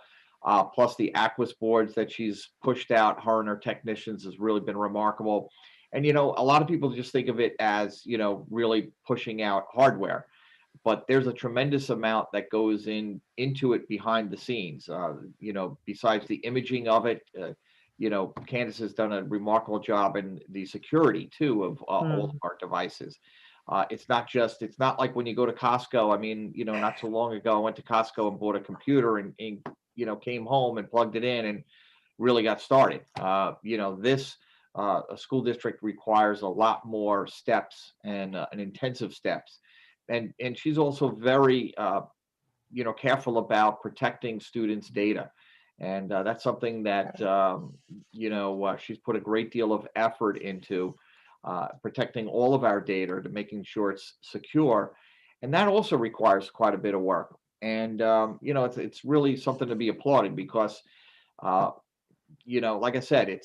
Plus the Aquas boards that she's pushed out, her and her technicians, has really been remarkable. And, you know, a lot of people just think of it as, you know, really pushing out hardware, but there's a tremendous amount that goes into it behind the scenes. You know, besides the imaging of it, you know, Candace has done a remarkable job in the security too of all of our devices. It's not like when you go to Costco. I mean, you know, not so long ago, I went to Costco and bought a computer and you know, came home and plugged it in and really got started. You know, a school district requires a lot more steps and intensive steps. And she's also very, you know, careful about protecting students' data. And that's something that, you know, she's put a great deal of effort into protecting all of our data, to making sure it's secure. And that also requires quite a bit of work. And, you know, it's really something to be applauded because, you know, like I said,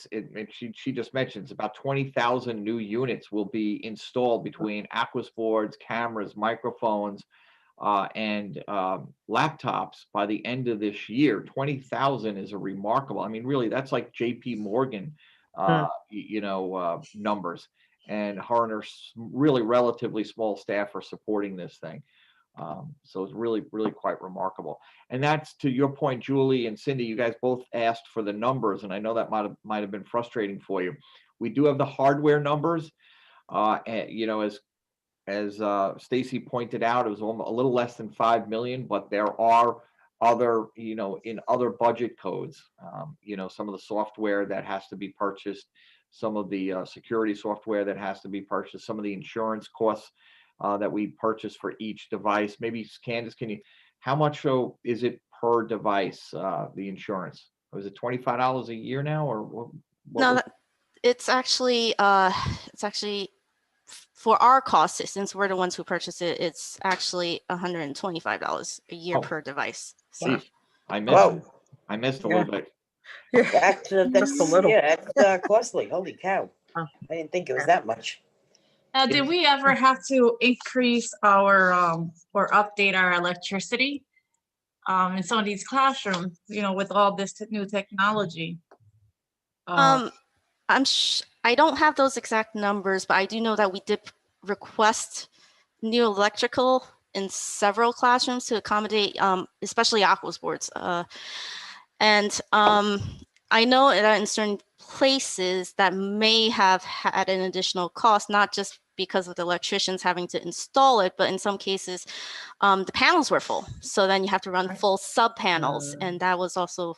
she just mentioned it's about 20,000 new units will be installed between Aquas boards, cameras, microphones, and laptops by the end of this year. 20,000 is a remarkable. I mean, really, that's like JP Morgan, you know, numbers. And her and her really relatively small staff are supporting this thing. So it's really, really quite remarkable. And that's, to your point, Julie and Cindy, you guys both asked for the numbers, and I know that might have been frustrating for you. We do have the hardware numbers. And, you know, as Stacy pointed out, it was almost a little less than 5 million, but there are other, you know, in other budget codes, you know, some of the software that has to be purchased, some of the security software that has to be purchased, some of the insurance costs that we purchase for each device. Maybe Candace, how much is it per device, the insurance? Was it $25 a year now, or what? No, it's actually for our costs, since we're the ones who purchase it, it's actually $125 a year per device. So. I missed a Yeah. little bit. That's Just a little. yeah, that's costly. Holy cow. I didn't think it was that much. Now, did we ever have to increase our or update our electricity in some of these classrooms, you know, with all this new technology? I don't have those exact numbers, but I do know that we did request new electrical in several classrooms to accommodate, especially Aquas boards. And I know that in certain places that may have had an additional cost, not just because of the electricians having to install it, but in some cases, the panels were full. So then you have to run full sub panels, and that was also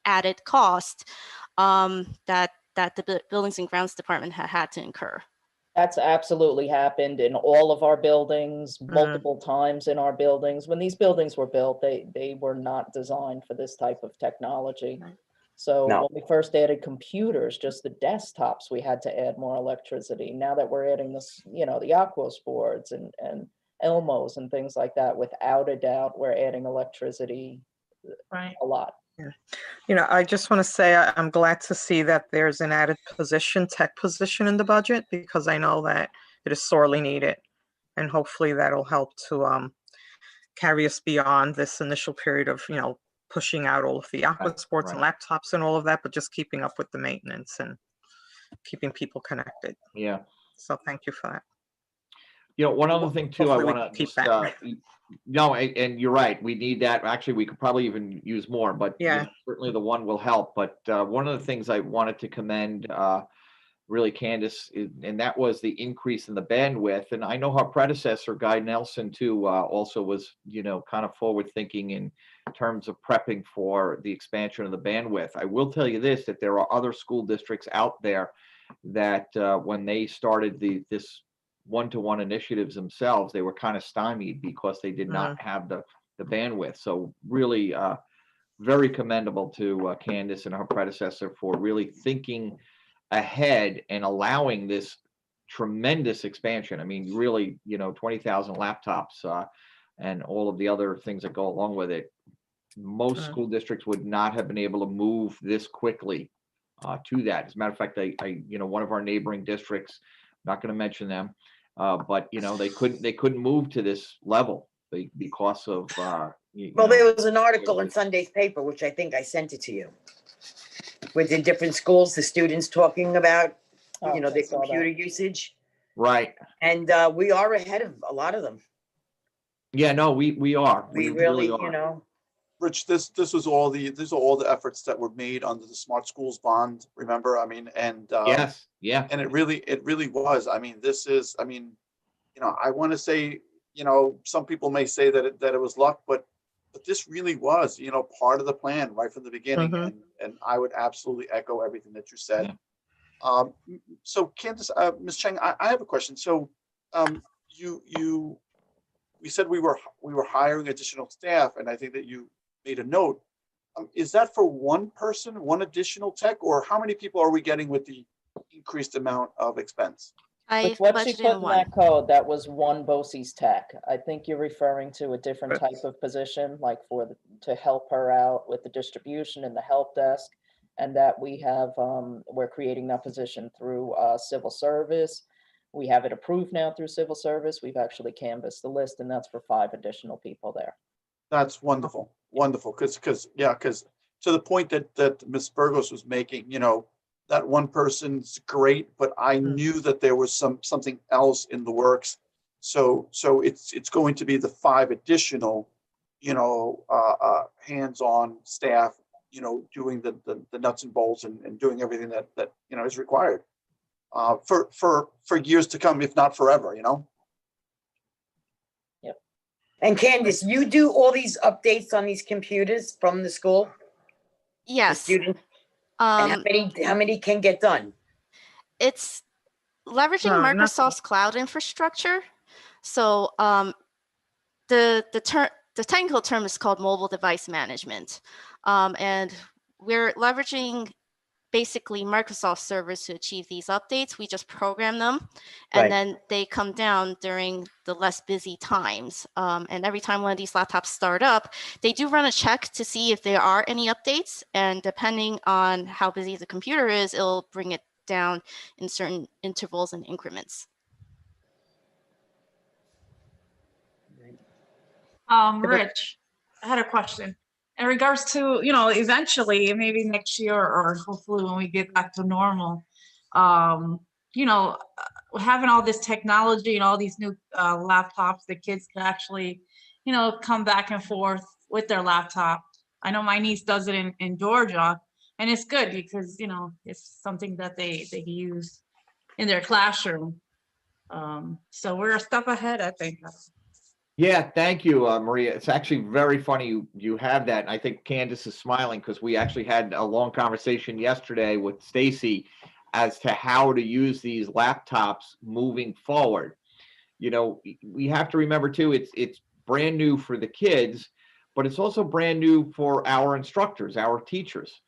added cost that the Buildings and Grounds Department had to incur. That's absolutely happened in all of our buildings, multiple times in our buildings. When these buildings were built, they were not designed for this type of technology. So when we first added computers, just the desktops, we had to add more electricity. Now that we're adding this, you know, the Aquos boards and Elmos and things like that, without a doubt, we're adding electricity a lot. Yeah. You know, I just want to say I'm glad to see that there's an added position, tech position in the budget, because I know that it is sorely needed. And hopefully that'll help to carry us beyond this initial period of, you know, pushing out all of the Aquas boards and laptops and all of that, but just keeping up with the maintenance. And keeping people connected. Yeah. So thank you for that. You know, one other thing too, I Hopefully we want can to keep just, that. no, and you're right. We need that. Actually, we could probably even use more, but you Yeah. know, certainly the one will help. But one of the things I wanted to commend really Candace, and that was the increase in the bandwidth. And I know her predecessor, Guy Nelson, too, also was, you know, kind of forward thinking in terms of prepping for the expansion of the bandwidth. I will tell you this, that there are other school districts out there that when they started this one-to-one initiatives themselves, they were kind of stymied because they did not have the bandwidth. So really very commendable to Candace and her predecessor for really thinking ahead and allowing this tremendous expansion. I mean, really, you know, 20,000 laptops and all of the other things that go along with it. Most school districts would not have been able to move this quickly to that. As a matter of fact, you know, one of our neighboring districts, not going to mention them, but you know, they couldn't move to this level because of. Well, there was an article in Sunday's paper, which I think I sent it to you, with the different schools, the students talking about, you know, their computer usage. Right. And we are ahead of a lot of them. Yeah, no, we are. We really, are. you know. Rich, these are all the efforts that were made under the Smart Schools bond. Remember, I mean, and yes, yeah, and it really was. I mean, this is, I mean, you know, I want to say, you know, some people may say that it was luck, but this really was, you know, part of the plan right from the beginning. And I would absolutely echo everything that you said. Yeah. So Candace, Ms. Cheng, I have a question. So we said we were hiring additional staff, and I think that you made a note. Is that for one person, one additional tech, or how many people are we getting with the increased amount of expense? With what she put in that code, that was one BOCES tech. I think you're referring to a different type of position, like to help her out with the distribution and the help desk, and that we have, we're creating that position through civil service. We have it approved now through civil service. We've actually canvassed the list, and that's for 5 additional people there. That's wonderful, wonderful. Because to the point that Ms. Burgos was making, you know, that one person's great, but I knew that there was something else in the works. So it's going to be the 5 additional, you know, hands-on staff, you know, doing the nuts and bolts and doing everything that you know is required for years to come, if not forever, you know. Yep. And Candace, you do all these updates on these computers from the school? Yes. Students? And how many can get done? It's leveraging Microsoft's cloud infrastructure. So the technical term is called mobile device management, and we're leveraging basically Microsoft servers to achieve these updates. We just program them, and then they come down during the less busy times. And every time one of these laptops start up, they do run a check to see if there are any updates. And depending on how busy the computer is, it'll bring it down in certain intervals and increments. Rich, I had a question. In regards to, you know, eventually, maybe next year or hopefully when we get back to normal, you know, having all this technology and all these new laptops, the kids can actually, you know, come back and forth with their laptop. I know my niece does it in Georgia, and it's good because, you know, it's something that they use in their classroom. So we're a step ahead, I think. Yeah, thank you, Maria. It's actually very funny you have that. And I think Candace is smiling because we actually had a long conversation yesterday with Stacy as to how to use these laptops moving forward. You know, we have to remember too, it's brand new for the kids, but it's also brand new for our instructors, our teachers.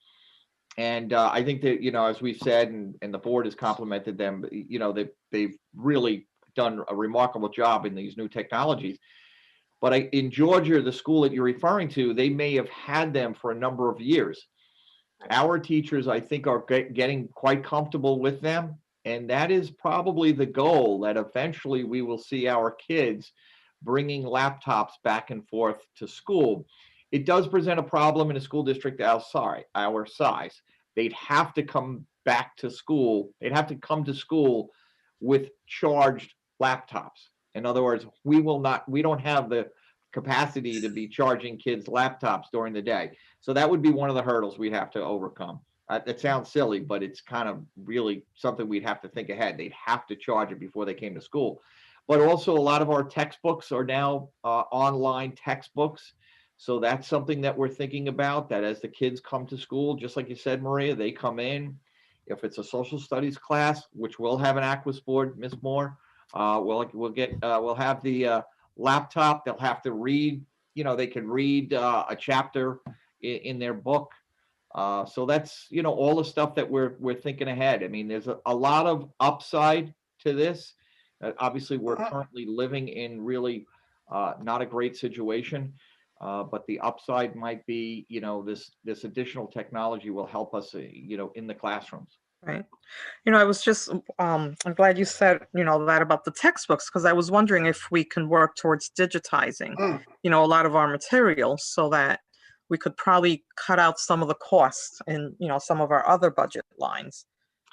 And I think that, you know, as we've said, and the board has complimented them, you know, they've really done a remarkable job in these new technologies. But in Georgia, the school that you're referring to, they may have had them for a number of years. Our teachers, I think, are getting quite comfortable with them. And that is probably the goal, that eventually we will see our kids bringing laptops back and forth to school. It does present a problem in a school district our size. They'd have to come back to school. They'd have to come to school with charged laptops. In other words, we don't have the capacity to be charging kids laptops during the day. So that would be one of the hurdles we'd have to overcome. It sounds silly, but it's kind of really something we'd have to think ahead. They'd have to charge it before they came to school. But also a lot of our textbooks are now online textbooks. So that's something that we're thinking about, that as the kids come to school, just like you said, Maria, they come in. If it's a social studies class, which will have an Aquis board, Ms. Moore, we'll have the laptop. They'll have to read, they can read a chapter in their book. So that's, all the stuff that we're thinking ahead. I mean, there's a lot of upside to this. Obviously, we're currently living in really not a great situation, but the upside might be, this additional technology will help us, in the classrooms. Right. I was just, I'm glad you said, that about the textbooks, because I was wondering if we can work towards digitizing, a lot of our materials so that we could probably cut out some of the costs in, some of our other budget lines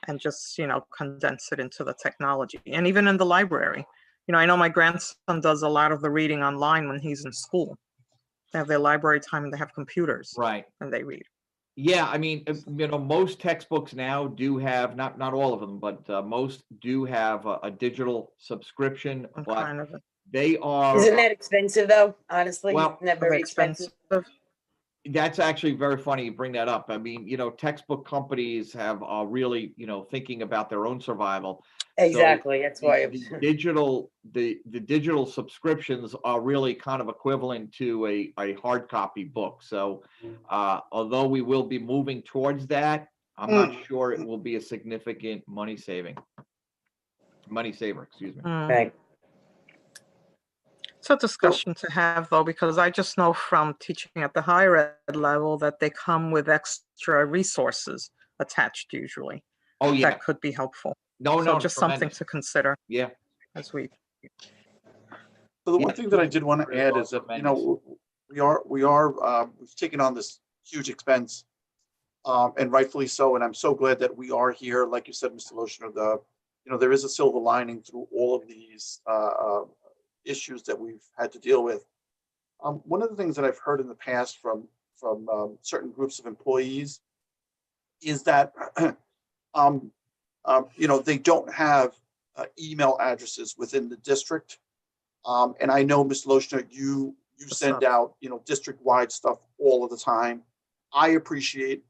and just, condense it into the technology. And even in the library, I know my grandson does a lot of the reading online when he's in school. They have their library time and they have computers. Right. And they read. Yeah, I mean, most textbooks now do have, not all of them, but most do have a digital subscription, but they are. Isn't that expensive though, honestly? Well, Isn't that very expensive? That's actually very funny you bring that up. I mean, textbook companies have really, thinking about their own survival. Exactly. So that's why the digital subscriptions are really kind of equivalent to a hard copy book. So although we will be moving towards that, I'm not sure it will be a significant money saver, excuse me. Right. It's a discussion to have, though, because I just know from teaching at the higher ed level that they come with extra resources attached usually. Oh, yeah. That could be helpful. No, just something to consider. Yeah. As we. So the one thing that I did want to add is that, we've taken on this huge expense, and rightfully so. And I'm so glad that we are here. Like you said, Mr. Loshner, there is a silver lining through all of these issues that we've had to deal with. One of the things that I've heard in the past from certain groups of employees is that they don't have email addresses within the district. And I know, Mr. Loshner, you send out district-wide stuff all of the time. I appreciate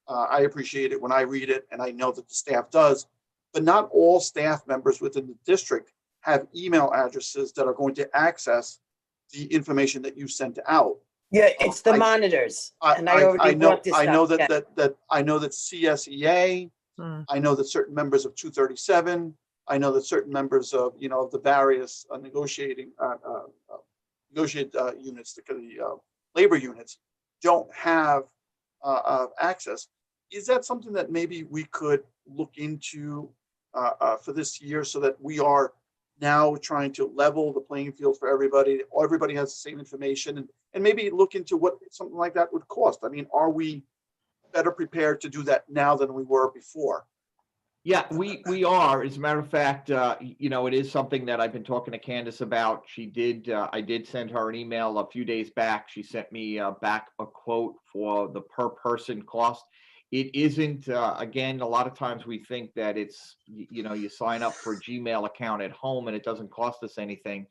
it when I read it, and I know that the staff does, but not all staff members within the district have email addresses that are going to access the information that you sent out. Yeah, it's the monitors. And I already brought this up. I know that CSEA, I know that certain members of 237, I know that certain members of, of the various negotiating units, the labor units, don't have access. Is that something that maybe we could look into for this year, so that we are now trying to level the playing field for everybody? Everybody has the same information, and maybe look into what something like that would cost. I mean, are we better prepared to do that now than we were before? Yeah, we are. As a matter of fact, it is something that I've been talking to Candace about. I did send her an email a few days back. She sent me back a quote for the per person cost. It isn't, again, a lot of times we think that it's, you sign up for a Gmail account at home and it doesn't cost us anything.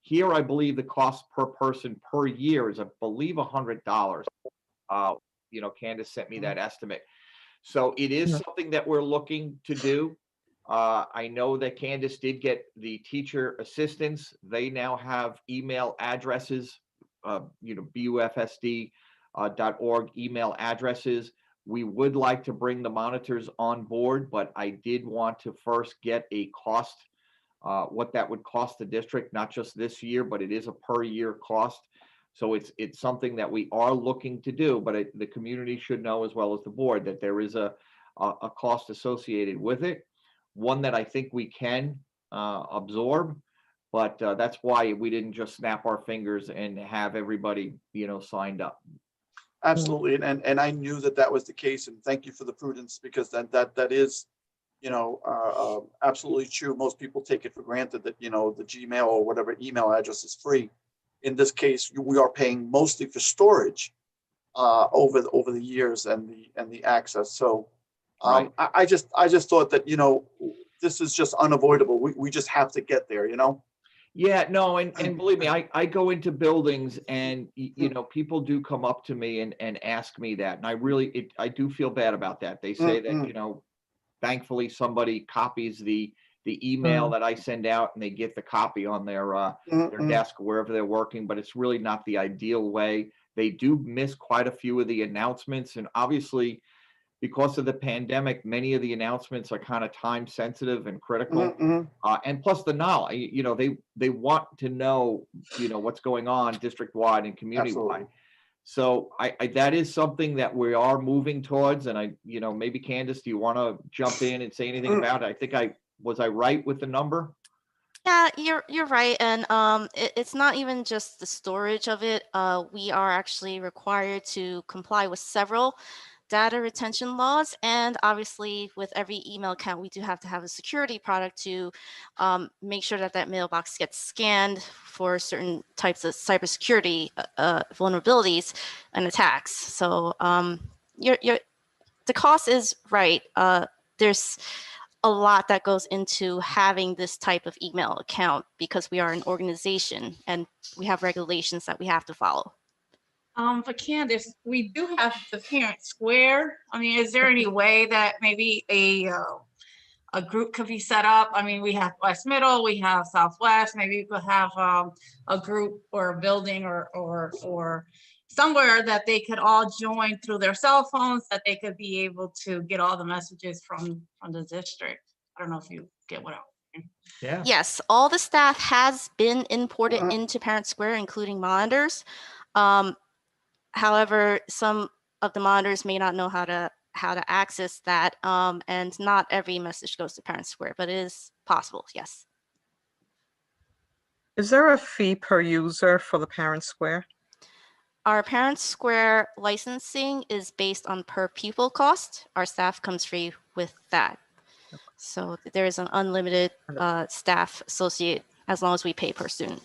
Here, I believe the cost per person per year is, I believe, $100. Candace sent me that estimate. So it is something that we're looking to do. I know that Candace did get the teacher assistants. They now have email addresses, BUFSD.org email addresses. We would like to bring the monitors on board, but I did want to first get a cost, what that would cost the district, not just this year, but it is a per year cost. So it's something that we are looking to do, but the community should know, as well as the board, that there is a cost associated with it. One that I think we can absorb, but that's why we didn't just snap our fingers and have everybody, signed up. Absolutely. And I knew that that was the case. And thank you for the prudence, because that is, absolutely true. Most people take it for granted that, the Gmail or whatever email address is free. In this case, we are paying mostly for storage over the years and the access. So Right. I just thought that, this is just unavoidable. We just have to get there, Yeah, no, and believe me, I go into buildings and, people do come up to me and ask me that. And I do feel bad about that. They say that, thankfully somebody copies the email that I send out and they get the copy on their desk, wherever they're working, but it's really not the ideal way. They do miss quite a few of the announcements. And obviously, because of the pandemic, many of the announcements are kind of time sensitive and critical. And plus the knowledge, they want to know, what's going on district wide and community wide. So I that is something that we are moving towards. And maybe Candace, do you want to jump in and say anything about it? I think was I right with the number? Yeah, you're right, and it's not even just the storage of it. We are actually required to comply with several data retention laws, and obviously, with every email account, we do have to have a security product to make sure that mailbox gets scanned for certain types of cybersecurity vulnerabilities and attacks. So the cost is right. There's a lot that goes into having this type of email account because we are an organization and we have regulations that we have to follow. For Candace, we do have the parent square. I mean, is there any way that maybe a group could be set up? I mean, we have West Middle, we have Southwest. Maybe we could have a group or a building or somewhere that they could all join through their cell phones, that they could be able to get all the messages from the district. I don't know if you get what I'm saying. Yeah. Yes, all the staff has been imported into Parent Square, including monitors. However, some of the monitors may not know how to access that, and not every message goes to Parent Square, but it is possible. Yes. Is there a fee per user for the Parent Square? Our Parent Square licensing is based on per pupil cost. Our staff comes free with that. So there is an unlimited staff associate as long as we pay per student.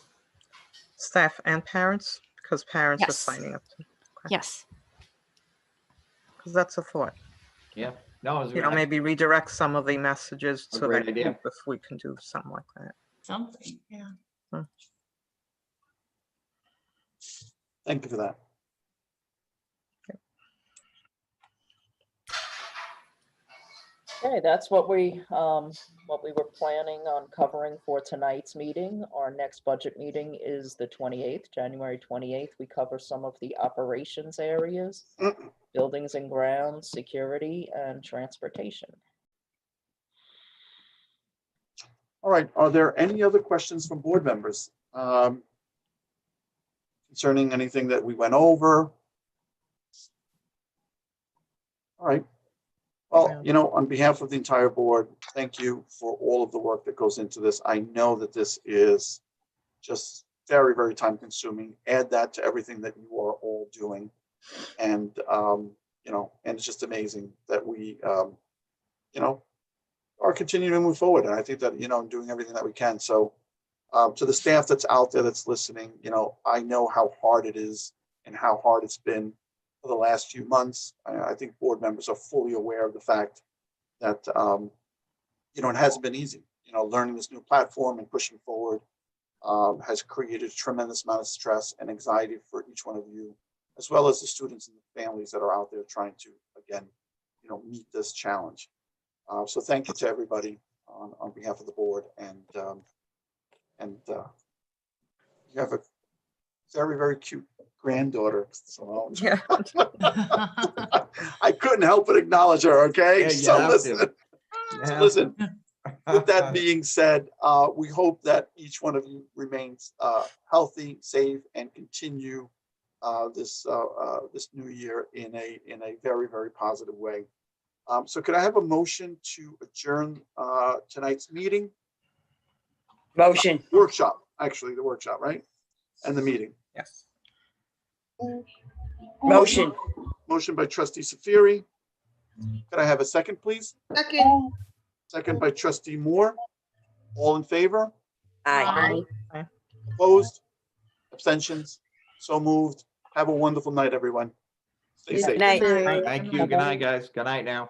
Staff and parents? Because parents are Yes. signing up. Yes. Because that's a thought. Yeah. No, it was Maybe redirect some of the messages A to great that idea. group if we can do something like that. Something, yeah. Thank you for that. Okay, that's what we were planning on covering for tonight's meeting. Our next budget meeting is the 28th, January 28th. We cover some of the operations areas, buildings and grounds, security, and transportation. All right. Are there any other questions from board members concerning anything that we went over? All right. Well, on behalf of the entire board, thank you for all of the work that goes into this. I know that this is just very, very time consuming. Add that to everything that you are all doing. And, and it's just amazing that we, are continuing to move forward. And I think that, doing everything that we can. So to the staff that's out there that's listening, I know how hard it is and how hard it's been for the last few months. I think board members are fully aware of the fact that, it hasn't been easy. Learning this new platform and pushing forward has created a tremendous amount of stress and anxiety for each one of you, as well as the students and the families that are out there trying to, again, meet this challenge. So thank you to everybody on behalf of the board, and you have a very, very cute granddaughter, Simone. Yeah. I couldn't help but acknowledge her. Okay, Yeah, you so have listen. to. So listen. With that being said, we hope that each one of you remains healthy, safe, and continue this new year in a very, very positive way. So could I have a motion to adjourn tonight's meeting? Motion. Workshop, actually, the workshop, right? And the meeting. Yes. Motion. Motion by trustee Safiri. Could I have a second, please? Second, Second by trustee Moore. All in favor? Aye. Opposed? Abstentions? So moved. Have a wonderful night, everyone. Stay Good safe. night. Thank you. Good night, guys. Good night now.